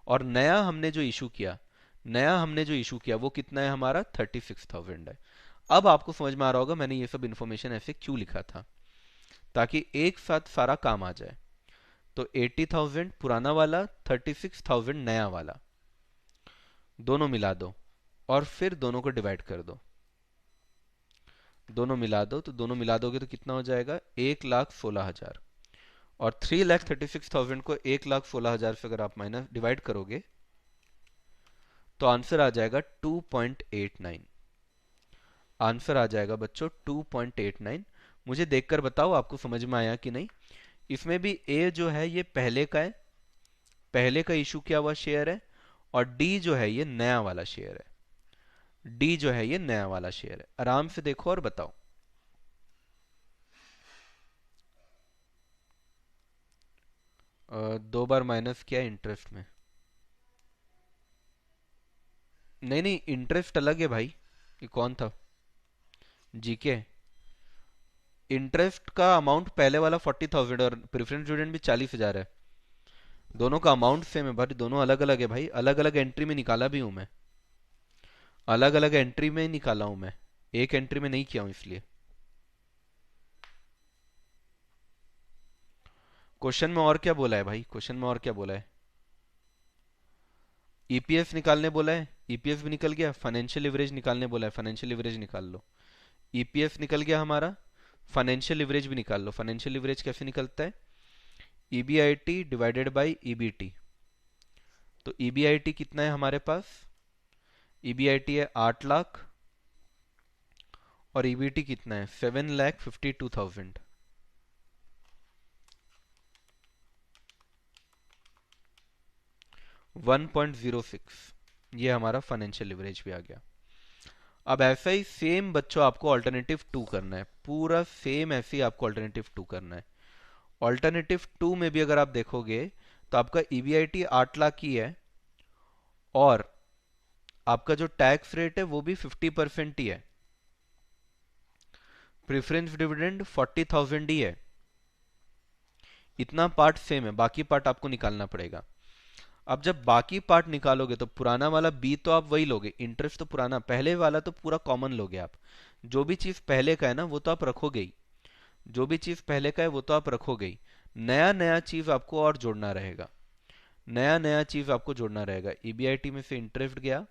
और नया हमने जो इशू किया, नया हमने जो इशू किया वो कितना है हमारा? 36,000 है। अब आपको समझ में आ रहा होगा मैंने ये सब इन्फॉर्मेशन ऐसे क्यों लिखा था, ताकि एक साथ सारा काम आ जाए। तो 80,000 पुराना वाला, 36,000 नया वाला, दोनों मिला दो और फिर दोनों को डिवाइड कर दो। दोनों मिला दो, तो दोनों मिला दोगे तो कितना हो जाएगा? 1,16,000। और 3,36,000 को 1,16,000 से अगर आप माइनस डिवाइड करोगे तो आंसर आ जाएगा 2.89। आंसर आ जाएगा बच्चों 2.89। मुझे देखकर बताओ आपको समझ में आया कि नहीं। इसमें भी ए जो है ये पहले का है, पहले का इशू किया हुआ शेयर है, और डी जो है ये नया वाला शेयर है। डी जो है ये नया वाला शेयर है। आराम से देखो और बताओ। दो बार माइनस किया इंटरेस्ट में। नहीं नहीं, इंटरेस्ट अलग है भाई। ये कौन था? जीके। इंटरेस्ट का अमाउंट पहले वाला 40,000 और प्रेफरेंस डिविडेंड भी 40,000 है। दोनों का अमाउंट सेम है भाई, दोनों अलग अलग है भाई। अलग अलग एंट्री में निकाला भी हूं मैं, अलग अलग एंट्री में निकाला हूं मैं, एक एंट्री में नहीं किया हूं इसलिए। क्वेश्चन में और क्या बोला है भाई? क्वेश्चन में और क्या बोला है? ईपीएस निकालने बोला है, ईपीएस भी निकल गया। फाइनेंशियल लिवरेज निकालने बोला है, फाइनेंशियल लिवरेज निकाल लो। ईपीएस निकल गया हमारा, फाइनेंशियल लिवरेज भी निकाल लो। फाइनेंशियल लिवरेज कैसे निकलता है? EBIT divided by EBT. तो ईबीआईटी कितना है हमारे पास? ईबीआईटी है 8 लाख, और ईबीटी कितना है? 7,52,000। 1.06, ये हमारा फाइनेंशियल लिवरेज भी आ गया। अब ऐसा ही सेम बच्चों आपको ऑल्टरनेटिव टू करना है, पूरा सेम ऐसे ही आपको ऑल्टरनेटिव टू करना है। ऑल्टरनेटिव टू में भी अगर आप देखोगे तो आपका ईबीआईटी 8 लाख की है, और आपका जो टैक्स रेट है वो भी 50% ही है। प्रेफरेंस डिविडेंड 40,000 ही है। इतना पार्ट सेम है, बाकी पार्ट आपको निकालना पड़ेगा। अब जब बाकी पार्ट निकालोगे तो पुराना वाला बी तो आप वही लोगे, इंटरेस्ट तो पुराना, पहले वाला तो पूरा कॉमन लोगे आप। जो भी चीज पहले का है ना वो तो आप रखोगे ही, जो भी चीज पहले का है वो तो आप रखोगे ही। नया नया चीज आपको और जोड़ना रहेगा, नया नया चीज आपको जोड़ना रहेगा। ईबीआईटी में से इंटरेस्ट गया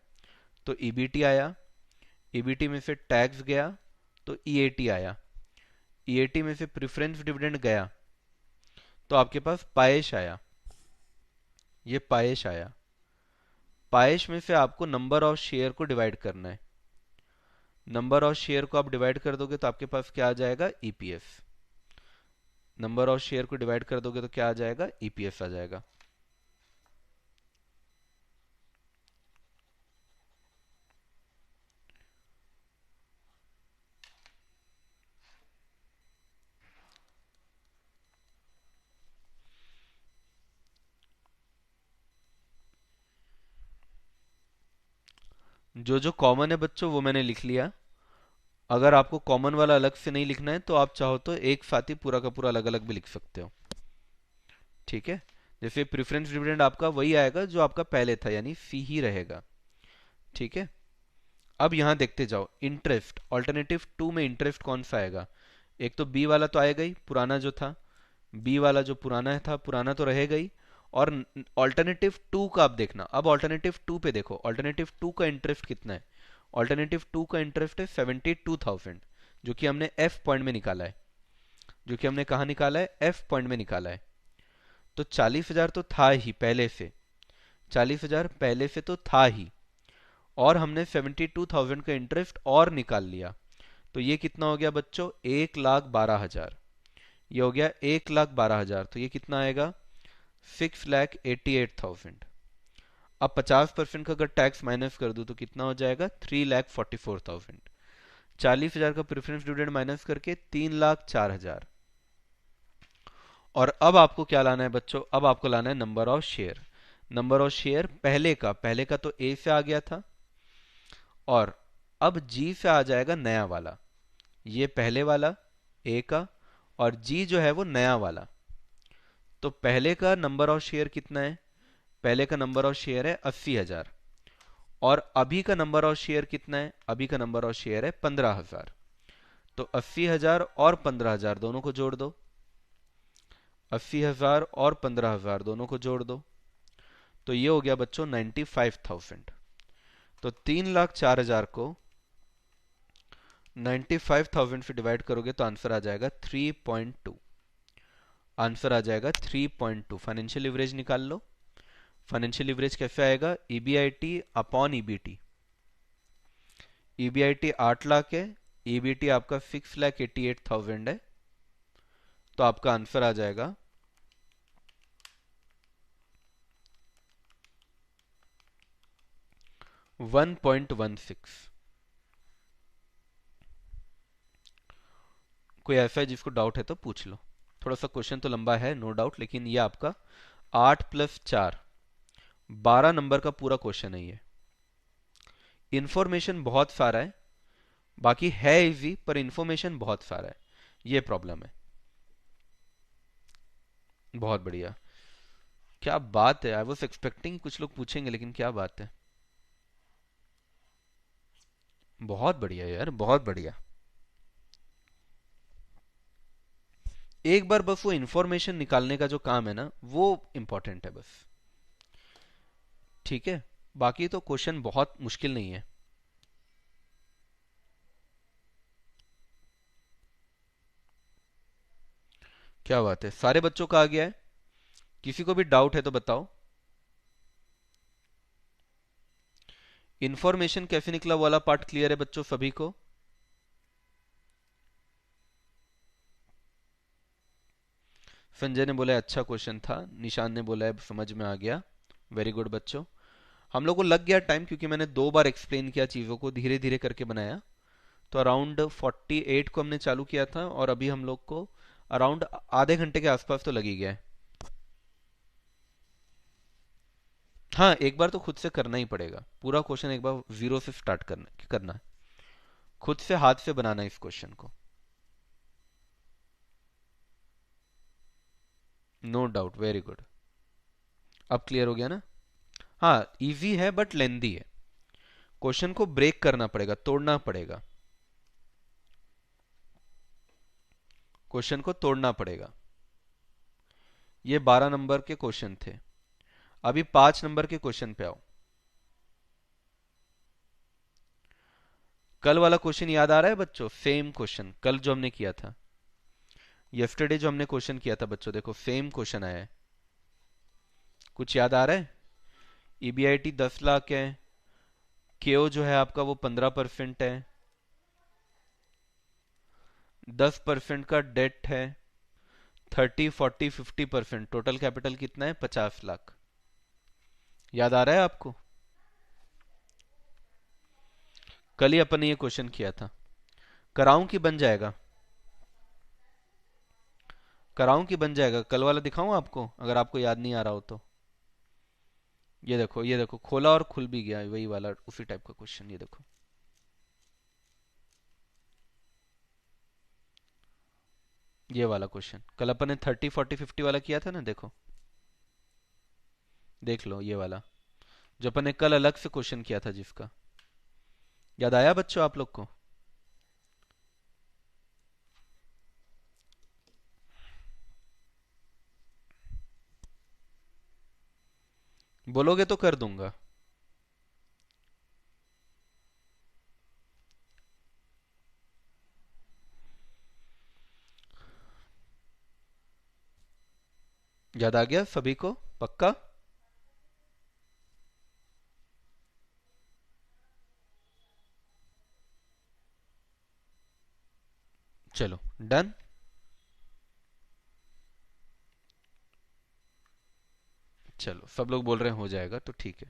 तो ईबीटी आया, ईबीटी में से टैक्स गया तो ईएटी आया, ईएटी में से प्रेफरेंस डिविडेंड गया तो आपके पास पाएश आया, ये पाएश आया। पाएश में से आपको नंबर ऑफ शेयर को डिवाइड करना है, नंबर ऑफ शेयर को आप डिवाइड कर दोगे तो आपके पास क्या आ जाएगा, ईपीएस। नंबर ऑफ शेयर को डिवाइड कर दोगे तो क्या आ जाएगा, ईपीएस आ जाएगा। जो जो कॉमन है बच्चों वो मैंने लिख लिया। अगर आपको कॉमन वाला अलग से नहीं लिखना है तो आप चाहो तो एक साथ ही पूरा का पूरा अलग अलग भी लिख सकते हो, ठीक है। जैसे प्रेफरेंस डिविडेंड आपका वही आएगा जो आपका पहले था, यानी सी ही रहेगा, ठीक है। अब यहां देखते जाओ, इंटरेस्ट ऑल्टरनेटिव टू में इंटरेस्ट कौन सा आएगा। एक तो बी वाला तो आएगा ही, पुराना जो था, बी वाला जो पुराना था पुराना तो रहेगा ही। और ऑल्टरनेटिव टू का आप देखना, अब ऑल्टरनेटिव टू पे देखो, ऑल्टरनेटिव टू का इंटरेस्ट कितना है। ऑल्टरनेटिव टू का इंटरेस्ट है 72,000, जो कि हमने एफ पॉइंट में निकाला है, जो कि हमने कहा निकाला है, एफ पॉइंट में निकाला है। तो 40,000 तो था ही पहले से, 40,000 पहले से तो था ही, और हमने 72,000 का इंटरेस्ट और निकाल लिया। तो ये कितना हो गया बच्चों, 1,12,000। ये हो गया 1,12,000, तो ये कितना आएगा, 6,88,000। अब 50% का अगर टैक्स माइनस कर दूं तो कितना हो जाएगा, 3,44,000। 40,000 का प्रेफरेंस डिविडेंड माइनस करके 3,04,000। और अब आपको क्या लाना है बच्चों, अब आपको लाना है number of share. Number of share पहले का तो ए से आ गया था, और अब जी से आ जाएगा नया वाला। ये पहले वाला ए का, और जी जो है वो नया वाला। तो पहले का नंबर ऑफ शेयर कितना है, पहले का नंबर ऑफ शेयर है 80,000, और अभी का नंबर ऑफ शेयर कितना है, अभी का नंबर ऑफ शेयर है 15,000। तो 80,000 और 15,000 दोनों को जोड़ दो, 80,000 और 15,000 दोनों को जोड़ दो, तो ये हो गया बच्चों 95,000। तो 3,04,000 को 95,000 से डिवाइड करोगे तो आंसर आ जाएगा 3.2। आंसर आ जाएगा 3.2। फाइनेंशियल लिवरेज निकाल लो। फाइनेंशियल लिवरेज कैसे आएगा, EBIT upon EBT. EBIT 8 lakh है, ईबीटी आपका 6,88,000 है, तो आपका आंसर आ जाएगा 1.16। कोई ऐसा है जिसको डाउट है तो पूछ लो। थोड़ा सा क्वेश्चन तो लंबा है नो डाउट, लेकिन ये आपका 8+4 12 नंबर का पूरा क्वेश्चन है ये। इंफॉर्मेशन बहुत सारा है, बाकी है इजी पर इंफॉर्मेशन बहुत सारा है, ये प्रॉब्लम है। बहुत बढ़िया, क्या बात है, आई वॉज एक्सपेक्टिंग कुछ लोग पूछेंगे, लेकिन क्या बात है, बहुत बढ़िया यार, बहुत बढ़िया। एक बार बस वो इंफॉर्मेशन निकालने का जो काम है ना वो इंपॉर्टेंट है बस, ठीक है। बाकी तो क्वेश्चन बहुत मुश्किल नहीं है। क्या बात है, सारे बच्चों का आ गया है, किसी को भी डाउट है तो बताओ। इंफॉर्मेशन कैसे निकला वाला पार्ट क्लियर है बच्चों सभी को। संजय ने बोला अच्छा क्वेश्चन था, निशान ने बोला है समझ में आ गया। वेरी गुड बच्चों। हम लोग को लग गया टाइम, क्योंकि मैंने 2 बार एक्सप्लेन किया चीज़ों को, धीरे धीरे करके बनाया। तो अराउंड 48 को हमने चालू किया था, और अभी हम लोग को अराउंड आधे घंटे के आसपास तो लग ही गया है। हाँ, एक बार तो खुद से करना ही पड़ेगा, पूरा क्वेश्चन एक बार जीरो से स्टार्ट करना है। खुद से हाथ से बनाना है इस क्वेश्चन को। No doubt, very good. अब क्लियर हो गया ना? हाँ, इजी है बट लेंदी है। क्वेश्चन को ब्रेक करना पड़ेगा, तोड़ना पड़ेगा। क्वेश्चन को तोड़ना पड़ेगा। ये 12 नंबर के क्वेश्चन थे। अभी 5 नंबर के क्वेश्चन पे आओ। कल वाला क्वेश्चन याद आ रहा है बच्चों? सेम क्वेश्चन कल जो हमने किया था, यस्टरडे जो हमने क्वेश्चन किया था बच्चों, देखो सेम क्वेश्चन आया है। कुछ याद आ रहा है? ईबीआईटी 10 लाख है, केओ जो है आपका वो 15% है, 10% का डेट है, 30, 40, 50%, टोटल कैपिटल कितना है? 50 लाख। याद आ रहा है आपको? कल ही अपन ने ये क्वेश्चन किया था। कराऊं कि बन जाएगा? कराऊं कि बन जाएगा? कल वाला दिखाऊं आपको, अगर आपको याद नहीं आ रहा हो तो। ये देखो, ये देखो, खोला और खुल भी गया, वही वाला उसी टाइप का क्वेश्चन, ये देखो। ये वाला क्वेश्चन कल अपन ने 30, 40, 50 वाला किया था ना, देखो। देख लो ये वाला, जो अपन ने कल अलग से क्वेश्चन किया था जिसका। याद आया बच्चों आप लोग को? बोलोगे तो कर दूंगा। याद आ गया सभी को? पक्का? चलो, डन। चलो, सब लोग बोल रहे हैं हो जाएगा, तो ठीक है।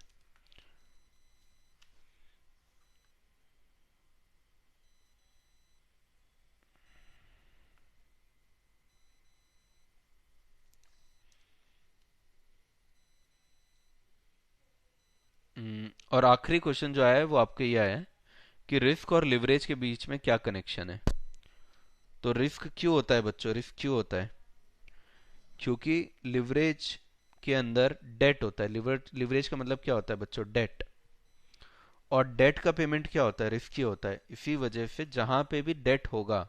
और आखिरी क्वेश्चन जो आया है वो आपके ये आया है कि रिस्क और लिवरेज के बीच में क्या कनेक्शन है। तो रिस्क क्यों होता है बच्चों? रिस्क क्यों होता है? क्योंकि लिवरेज के अंदर डेट होता है। लिवरेज का मतलब क्या होता है बच्चों? डेट। और डेट का पेमेंट क्या होता है? रिस्की होता है। इसी वजह से जहां पे भी डेट होगा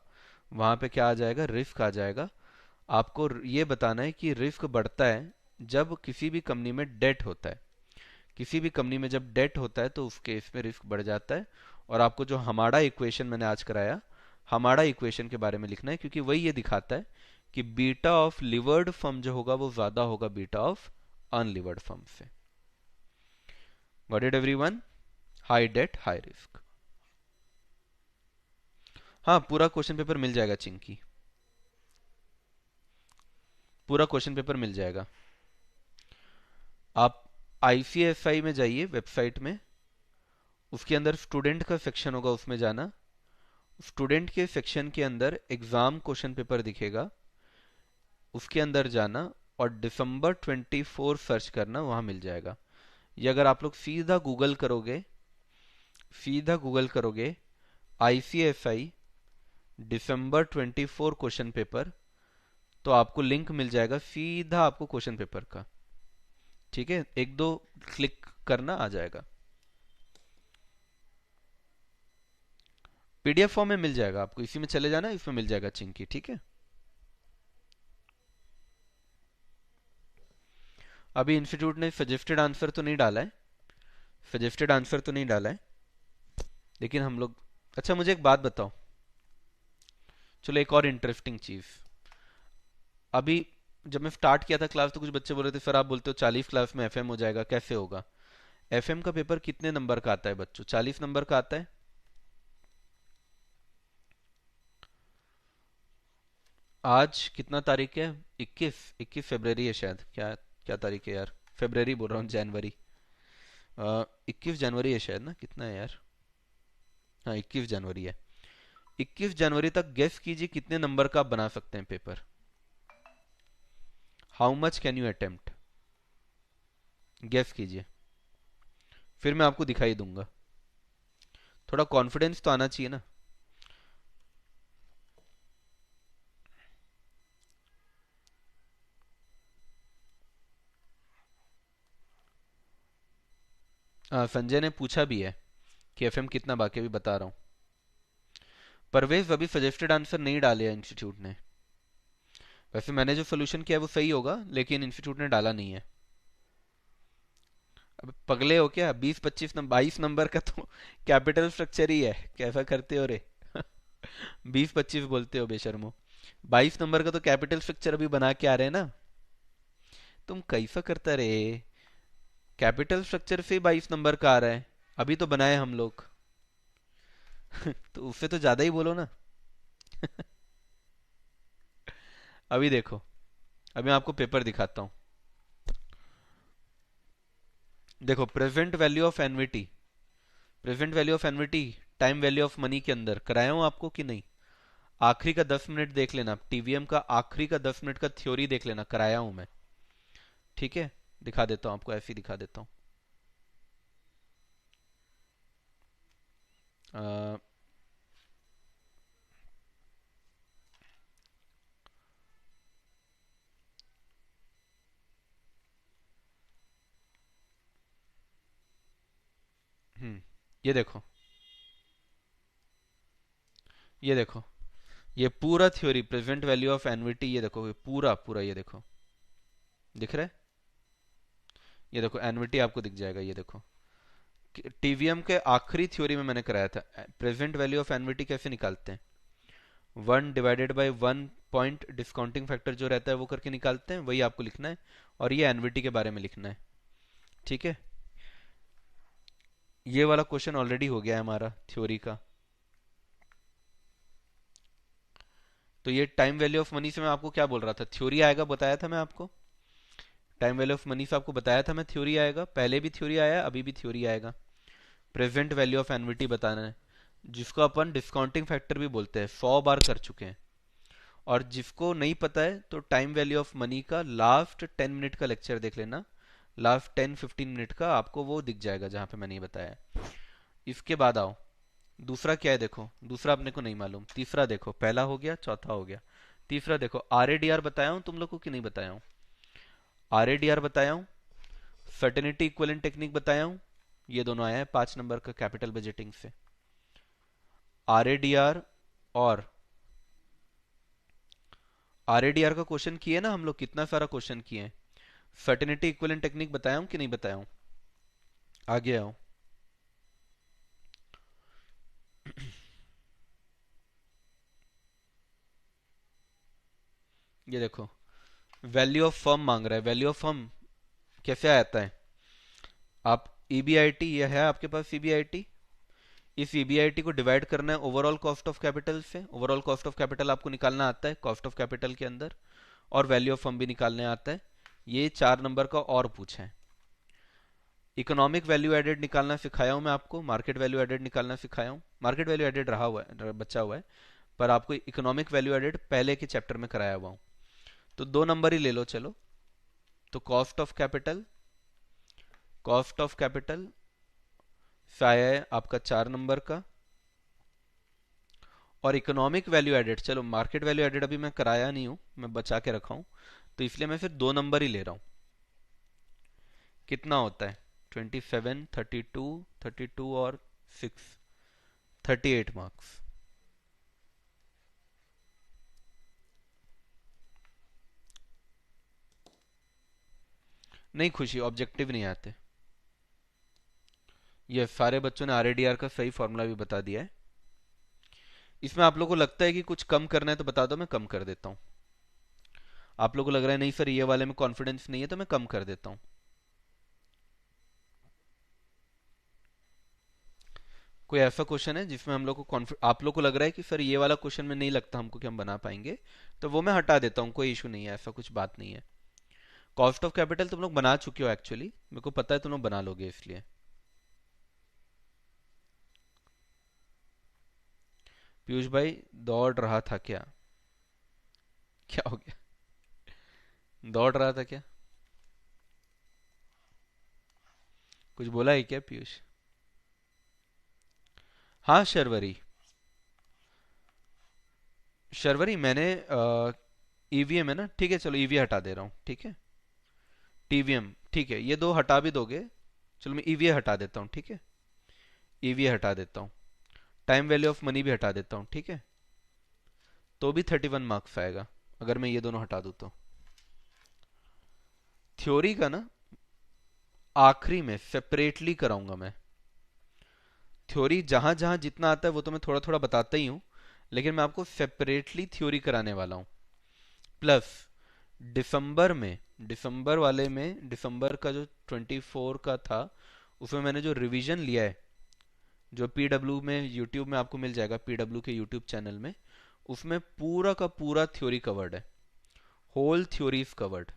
वहां पे क्या आ जाएगा? रिस्क आ जाएगा। आपको ये बताना है कि रिस्क बढ़ता है जब किसी भी कंपनी में डेट होता है। किसी भी कंपनी में जब डेट होता है तो उस केस में रिस्क बढ़ जाता है। और आपको जो हमारा इक्वेशन मैंने आज कराया, हमारा इक्वेशन के बारे में लिखना है, क्योंकि वही ये दिखाता है कि बीटा ऑफ लिवर्ड फर्म जो होगा वो ज्यादा होगा बीटा ऑफ अनलिवर्ड फर्म से। Got it everyone? High debt high risk. हाँ, पूरा क्वेश्चन पेपर मिल जाएगा चिंकी, पूरा क्वेश्चन पेपर मिल जाएगा। आप आईसीएसआई में जाइए, वेबसाइट में, उसके अंदर स्टूडेंट का सेक्शन होगा, उसमें जाना। स्टूडेंट के सेक्शन के अंदर एग्जाम क्वेश्चन पेपर दिखेगा, उसके अंदर जाना और December 24 सर्च करना, वहां मिल जाएगा। ये अगर आप लोग सीधा गूगल करोगे, सीधा गूगल करोगे आईसीएसआई December 24 क्वेश्चन पेपर, तो आपको लिंक मिल जाएगा सीधा आपको क्वेश्चन पेपर का। ठीक है, एक दो क्लिक करना, आ जाएगा। पीडीएफ फॉर्म में मिल जाएगा आपको, इसी में चले जाना, इसमें मिल जाएगा चिंकी, ठीक है। अभी इंस्टीट्यूट ने सजेस्टेड आंसर तो नहीं डाला है, सजेस्टेड आंसर तो नहीं डाला है, लेकिन हम लोग। अच्छा, मुझे एक बात बताओ, चलो एक और इंटरेस्टिंग चीज। अभी जब मैं स्टार्ट किया था क्लास तो कुछ बच्चे बोल रहे थे सर आप बोलते हो 40 क्लास में एफएम हो जाएगा, कैसे होगा? एफएम का पेपर कितने नंबर का आता है बच्चों? 40 नंबर का आता है। आज कितना तारीख है? 21 फरवरी है शायद। क्या क्या तारीख है यार? फरवरी बोल रहा हूँ, जनवरी। 21 जनवरी है शायद ना, कितना है यार? हाँ 21 जनवरी है। 21 जनवरी तक गेस कीजिए कितने नंबर का आप बना सकते हैं paper. How much can you attempt? Guess कीजिए, फिर मैं आपको दिखाई दूंगा। थोड़ा कॉन्फिडेंस तो आना चाहिए ना। संजय ने पूछा भी है कि एफएम कितना, बाकी अभी बता रहा हूँ। परवेज अभी सजेस्टेड आंसर नहीं डाले इंस्टीट्यूट ने। वैसे मैंने जो सोल्यूशन किया है वो सही होगा, लेकिन इंस्टीट्यूट ने डाला नहीं है। अब पगले हो क्या? 20 25 नंबर, 22 नंबर का तो कैपिटल स्ट्रक्चर ही है, कैसा करते हो रे? 20 25 बोलते हो बेशर्मो। 22 नंबर का तो कैपिटल स्ट्रक्चर अभी बना के आ रहे हैं ना। तुम कैसा करता रे? कैपिटल स्ट्रक्चर से 22 नंबर का आ रहा है, अभी तो बनाए हम लोग। तो उससे तो ज्यादा ही बोलो ना। अभी देखो, अभी मैं आपको पेपर दिखाता हूँ। देखो, present value of एनविटी, present value of एनविटी time value of money के अंदर कराया हूँ आपको कि नहीं? आखिरी का 10 मिनट देख लेना, टीवीएम का आखिरी का 10 मिनट का थ्योरी देख लेना, कराया हूं मैं। ठीक है, दिखा देता हूं आपको, ऐसे ही दिखा देता हूँ। अ, ये देखो, ये देखो, ये पूरा थ्योरी प्रेजेंट वैल्यू ऑफ एनविटी, ये देखो, ये पूरा पूरा, ये देखो, दिख रहा है? ये देखो एनविटी आपको दिख जाएगा, ये देखो। टीवीएम के आखिरी थ्योरी में मैंने कराया था प्रेजेंट वैल्यू ऑफ एनविटी कैसे निकालते हैं। 1/1 पॉइंट डिस्काउंटिंग फैक्टर जो रहता है वो करके निकालते हैं, वही आपको लिखना है। और ये एनविटी के बारे में लिखना है। ठीक है, ये वाला क्वेश्चन ऑलरेडी हो गया है हमारा थ्योरी का। तो ये टाइम वैल्यू ऑफ मनी से मैं आपको क्या बोल रहा था, थ्योरी आएगा बताया था मैं आपको। टाइम वैल्यू ऑफ मनी से आपको बताया था मैं थ्योरी आएगा, पहले भी थ्योरी आया, अभी भी थ्योरी आएगा। प्रेजेंट वैल्यू ऑफ एनविटी बताना है, जिसको अपन डिस्काउंटिंग फैक्टर भी बोलते हैं, 100 बार कर चुके हैं। और जिसको नहीं पता है तो टाइम वैल्यू ऑफ मनी का लास्ट 10 मिनट का लेक्चर देख लेना। लास्ट 10 15 मिनट का आपको वो दिख जाएगा जहां पे मैंने ये बताया है। इसके बाद आओ, दूसरा क्या है देखो, दूसरा अपने को नहीं मालूम। तीसरा देखो, पहला हो गया, चौथा हो गया। तीसरा देखो, आरएडीआर बताया हूं तुम लोग को कि नहीं बताया हूं? आरएडीआर बताया हूं, सर्टेनिटी इक्विवेलेंट टेक्निक बताया हूं। ये दोनों आया है 5 नंबर का कैपिटल बजटिंग से। आरएडीआर और आरएडीआर का क्वेश्चन किए ना हम लोग, कितना सारा क्वेश्चन किए हैं। सर्टेनिटी इक्विवेलेंट टेक्निक बताया हूं कि नहीं बताया हूं? आगे आओ, ये देखो, वैल्यू ऑफ फर्म मांग रहा है। वैल्यू ऑफ फर्म कैसे आता है? आप ईबीआईटी, ये है आपके पास ईबीआईटी, इस ईबीआईटी को डिवाइड करना है ओवरऑल कॉस्ट ऑफ कैपिटल से। ओवरऑल कॉस्ट ऑफ कैपिटल आपको निकालना आता है कॉस्ट ऑफ कैपिटल के अंदर, और वैल्यू ऑफ फर्म भी निकालने आता है। ये 4 नंबर का और पूछा है। इकोनॉमिक वैल्यू एडेड निकालना सिखाया हूं मैं आपको, मार्केट वैल्यू एडेड निकालना सिखाया हूं। मार्केट वैल्यू एडेड रहा हुआ है, बचा हुआ है, पर आपको इकोनॉमिक वैल्यू एडेड पहले के चैप्टर में कराया हुआ हूं। तो 2 नंबर ही ले लो चलो। तो cost of capital, cost of capital से आया है आपका 4 नंबर का। और इकोनॉमिक वैल्यू एडेड, चलो मार्केट वैल्यू एडेड अभी मैं कराया नहीं हूं, मैं बचा के रखा हूं, तो इसलिए मैं फिर 2 नंबर ही ले रहा हूं। कितना होता है? 27, 32, 32 और 6, 38 मार्क्स। नहीं खुशी, ऑब्जेक्टिव नहीं आते। ये सारे बच्चों ने आरएडीआर का सही फॉर्मूला भी बता दिया है। इसमें आप लोगों को लगता है कि कुछ कम करना है तो बता दो, मैं कम कर देता हूँ। आप लोगों को लग रहा है नहीं सर ये वाले में कॉन्फिडेंस नहीं है, तो मैं कम कर देता हूँ। कोई ऐसा क्वेश्चन है जिसमें हम लोग को आप लोग को लग रहा है कि सर ये वाला क्वेश्चन में नहीं लगता हमको कि हम बना पाएंगे, तो वो मैं हटा देता हूँ, कोई इशू नहीं है, ऐसा कुछ बात नहीं है। कॉस्ट ऑफ कैपिटल तुम लोग बना चुके हो एक्चुअली, मेरे को पता है तुम लोग बना लोगे इसलिए। पीयूष भाई दौड़ रहा था क्या? क्या हो गया? दौड़ रहा था क्या? कुछ बोला है क्या पीयूष? हाँ शर्वरी। शर्वरी मैंने ईवीएम है ना, ठीक है चलो ईवी हटा दे रहा हूँ, ठीक है। टीवीएम ठीक है, ये दो हटा भी दोगे? चलो मैं ईवी हटा देता हूँ, ठीक है। ईवी हटा देता हूँ। टाइम वैल्यू ऑफ मनी भी हटा देता हूँ, ठीक है। तो भी 31 मार्क्स आएगा अगर मैं ये दोनों हटा दूँ तो। थ्योरी का ना आखिरी में सेपरेटली कराऊंगा मैं। थ्योरी जहां जहां जितना आता है वो तो मैं थोड़ा थोड़ा बताता ही हूँ, लेकिन मैं आपको सेपरेटली थ्योरी कराने वाला हूँ। प्लस दिसंबर में, दिसंबर वाले में, दिसंबर का जो 24 का था उसमें मैंने जो रिवीजन लिया है, जो पीडब्ल्यू में यूट्यूब में आपको मिल जाएगा, पीडब्ल्यू के यूट्यूब चैनल में, उसमें पूरा का पूरा थ्योरी कवर्ड है। Whole theory is covered.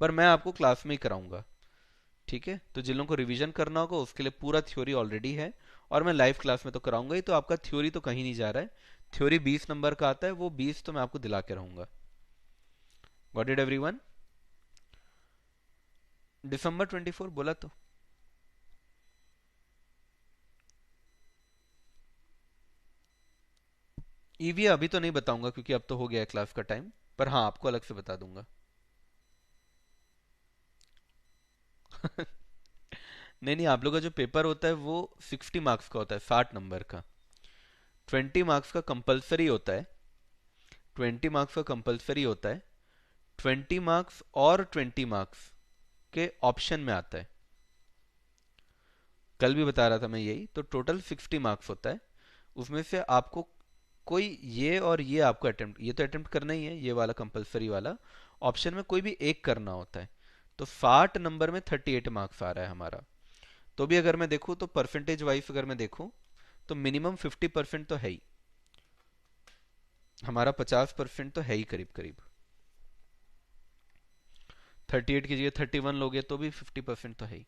पर मैं आपको क्लास में ही कराऊंगा, ठीक है। तो जिन लोगों को रिवीजन करना होगा उसके लिए पूरा थ्योरी ऑलरेडी है, और मैं लाइव क्लास में तो कराऊंगा ही, तो आपका थ्योरी तो कहीं नहीं जा रहा है। थ्योरी 20 नंबर का आता है, वो 20 तो मैं आपको दिला के रहूंगा। Got it everyone? दिसंबर 24 बोला तो। ईवी अभी तो नहीं बताऊंगा क्योंकि अब तो हो गया है क्लास का टाइम, पर हाँ आपको अलग से बता दूंगा। नहीं नहीं, आप लोग का जो पेपर होता है वो 60 मार्क्स का होता है, 60 नंबर का। 20 मार्क्स का कंपलसरी होता है। 20 मार्क्स का कंपलसरी होता है। 20 मार्क्स और 20 मार्क्स के ऑप्शन में आता है। कल भी बता रहा था मैं यही, तो टोटल 60 मार्क्स होता है। उसमें से आपको कोई ये और ये आपको अटेम्प्ट, ये तो अटेम्प्ट करना ही है, ये वाला कंपलसरी वाला। ऑप्शन में कोई भी एक करना होता है। तो 60 नंबर में 38 मार्क्स आ रहा है हमारा। तो भी अगर मैं देखूँ तो परसेंटेज वाइज अगर मैं देखूँ तो मिनिमम 50% तो है ही। हमारा 50% तो है ही करीब करीब। 38 की जगह 31 लोगे तो भी 50% तो है ही।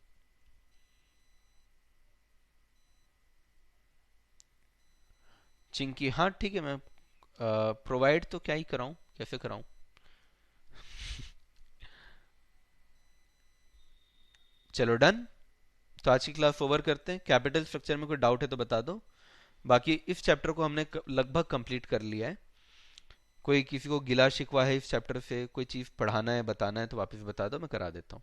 चिंकी हाँ ठीक है, मैं प्रोवाइड तो क्या ही कराऊं, कैसे कराऊं? चलो डन। तो आज की क्लास ओवर करते हैं। कैपिटल स्ट्रक्चर में कोई डाउट है तो बता दो। बाकी इस चैप्टर को हमने लगभग कंप्लीट कर लिया है। कोई किसी को गिला शिकवा है इस चैप्टर से, कोई चीज पढ़ाना है बताना है तो वापस बता दो, मैं करा देता हूँ।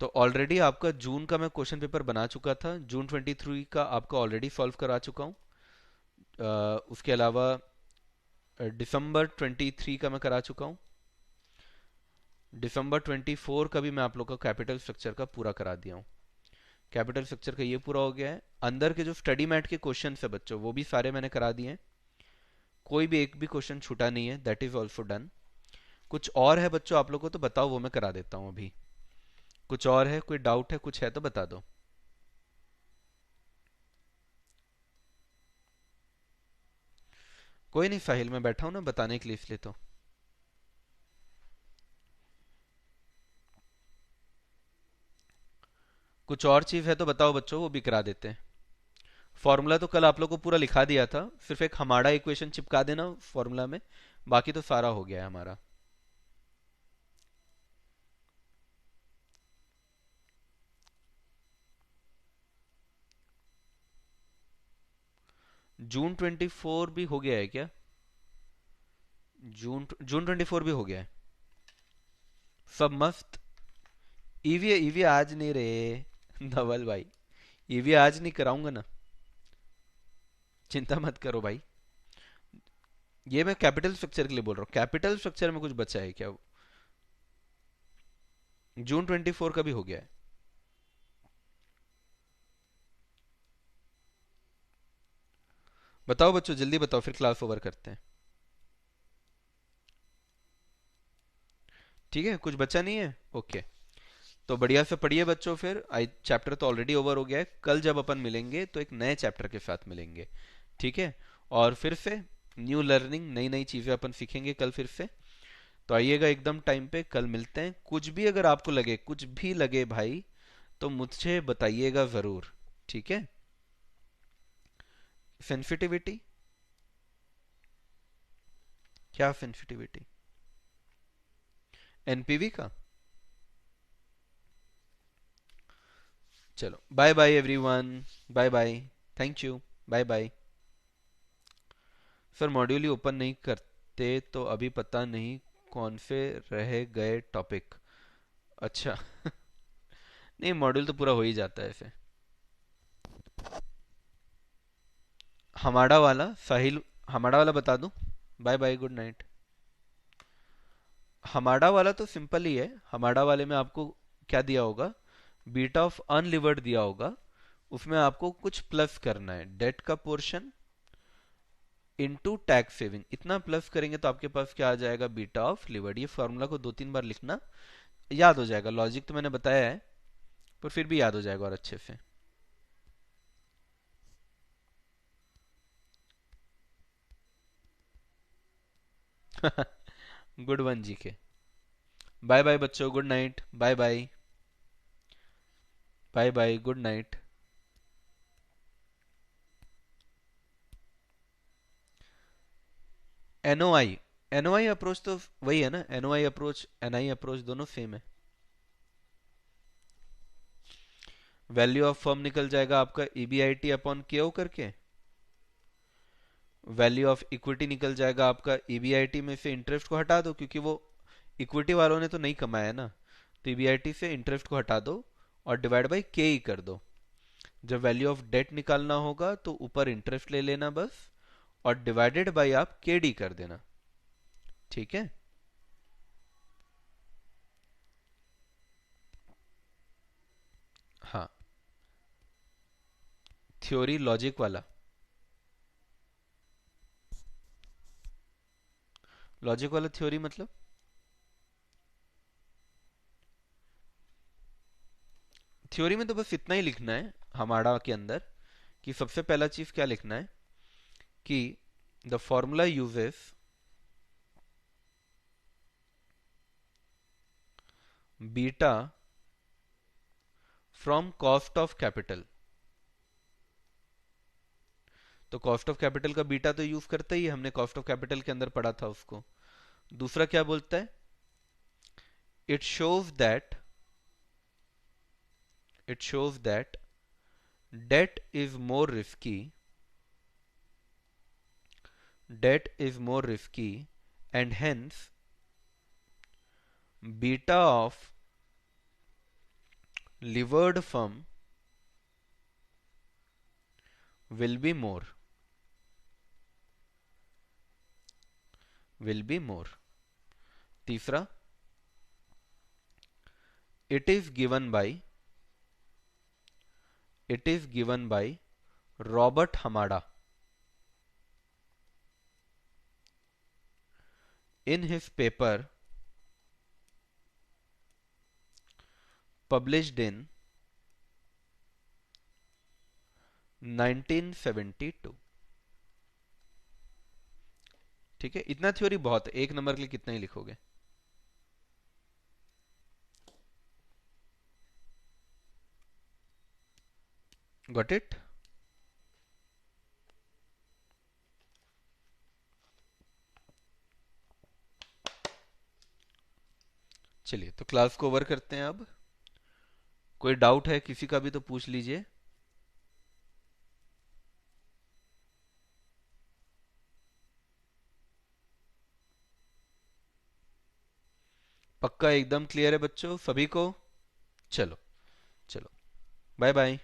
तो ऑलरेडी आपका जून का मैं क्वेश्चन पेपर बना चुका था, जून 23 का आपका ऑलरेडी सॉल्व करा चुका हूँ। उसके अलावा दिसंबर 23 का मैं करा चुका हूँ। दिसंबर 24 का भी मैं आप लोग का कैपिटल स्ट्रक्चर का पूरा करा दिया हूँ। कैपिटल स्ट्रक्चर का ये पूरा हो गया है। अंदर के जो स्टडी मैट के क्वेश्चन है बच्चों, वो भी सारे मैंने करा दिए हैं। कोई भी एक भी क्वेश्चन छूटा नहीं है, दैट इज ऑल्सो डन। कुछ और है बच्चों आप लोग को तो बताओ, वो मैं करा देता हूँ अभी। कुछ और है, कोई डाउट है, कुछ है तो बता दो। कोई नहीं साहिल, मैं बैठा हूँ ना बताने के लिए, इसलिए तो। कुछ और चीज है तो बताओ बच्चों, वो भी करा देते हैं। फॉर्मूला तो कल आप लोग को पूरा लिखा दिया था, सिर्फ एक हमारा इक्वेशन चिपका देना फॉर्मूला में, बाकी तो सारा हो गया है हमारा। जून 24 भी हो गया है क्या? जून जून 24 भी हो गया है। सब मस्त। ईवी ईवी आज नहीं रे धवल भाई, ईवी आज नहीं कराऊंगा ना, चिंता मत करो भाई। ये मैं कैपिटल स्ट्रक्चर के लिए बोल रहा हूँ, कैपिटल स्ट्रक्चर में कुछ बचा है क्या? जून 24 का भी हो गया है। बताओ बच्चों जल्दी बताओ, फिर क्लास ओवर करते हैं। ठीक है, कुछ बचा नहीं है, ओके। तो बढ़िया से पढ़िए बच्चों, फिर आई चैप्टर तो ऑलरेडी ओवर हो गया है। कल जब अपन मिलेंगे तो एक नए चैप्टर के साथ मिलेंगे, ठीक है। और फिर से न्यू लर्निंग, नई नई चीजें अपन सीखेंगे कल फिर से। तो आइएगा एकदम टाइम पे, कल मिलते हैं। कुछ भी अगर आपको लगे, कुछ भी लगे भाई, तो मुझे बताइएगा जरूर, ठीक है। सेंसिटिविटी, क्या सेंसिटिविटी? एनपीवी का? चलो bye bye everyone, bye bye, thank you, bye bye. Sir module ही ओपन नहीं करते तो अभी पता नहीं कौन से रह गए टॉपिक। अच्छा। नहीं, मॉड्यूल तो पूरा हो ही जाता है ऐसे। हमाड़ा वाला साहिल, हमाड़ा वाला बता दूं? Bye bye, good night. हमाड़ा वाला तो सिंपल ही है। हमाड़ा वाले में आपको क्या दिया होगा? बीटा ऑफ अनलिवर्ड दिया होगा। उसमें आपको कुछ प्लस करना है, डेट का पोर्शन इनटू टैक्स सेविंग, इतना प्लस करेंगे तो आपके पास क्या आ जाएगा? Beta of levered. ये फॉर्मूला को 2-3 बार लिखना, याद हो जाएगा। लॉजिक तो मैंने बताया है, पर फिर भी याद हो जाएगा और अच्छे से। गुड वन जी के। बाय बाय बच्चों, good night, bye bye, bye bye, good night. NOI, NOI approach तो वही है ना, एनओआई अप्रोच एनआई अप्रोच दोनों सेम है। वैल्यू ऑफ फर्म निकल जाएगा आपका ईबीआईटी अपॉन केओ करके। वैल्यू ऑफ इक्विटी निकल जाएगा आपका ईबीआईटी में से इंटरेस्ट को हटा दो, क्योंकि वो इक्विटी वालों ने तो नहीं कमाया है ना, तो ईबीआईटी से इंटरेस्ट को हटा दो और डिवाइड बाई के ही कर दो। जब वैल्यू ऑफ डेट निकालना होगा तो ऊपर इंटरेस्ट ले लेना बस, और डिवाइडेड बाई आप के डी कर देना। ठीक है। हाँ, थ्योरी लॉजिक वाला। लॉजिक वाला थ्योरी मतलब? थ्योरी में तो बस इतना ही लिखना है हमारा के अंदर, कि सबसे पहला चीज क्या लिखना है कि the formula uses beta from cost of capital. तो कॉस्ट ऑफ कैपिटल का बीटा तो यूज करता ही है, हमने कॉस्ट ऑफ कैपिटल के अंदर पढ़ा था उसको। दूसरा क्या बोलता है? It shows that, it shows that debt is more risky, debt is more risky, and hence beta of levered firm will be more, will be more. तीसरा, it is given by, it is given by Robert Hamada in his paper published in 1972। ठीक है, इतना theory बहुत है, एक number के लिए कितना ही लिखोगे। Got it? चलिए तो क्लास को ओवर करते हैं अब। कोई डाउट है किसी का भी तो पूछ लीजिए। पक्का एकदम क्लियर है बच्चों सभी को? चलो, चलो, बाय बाय।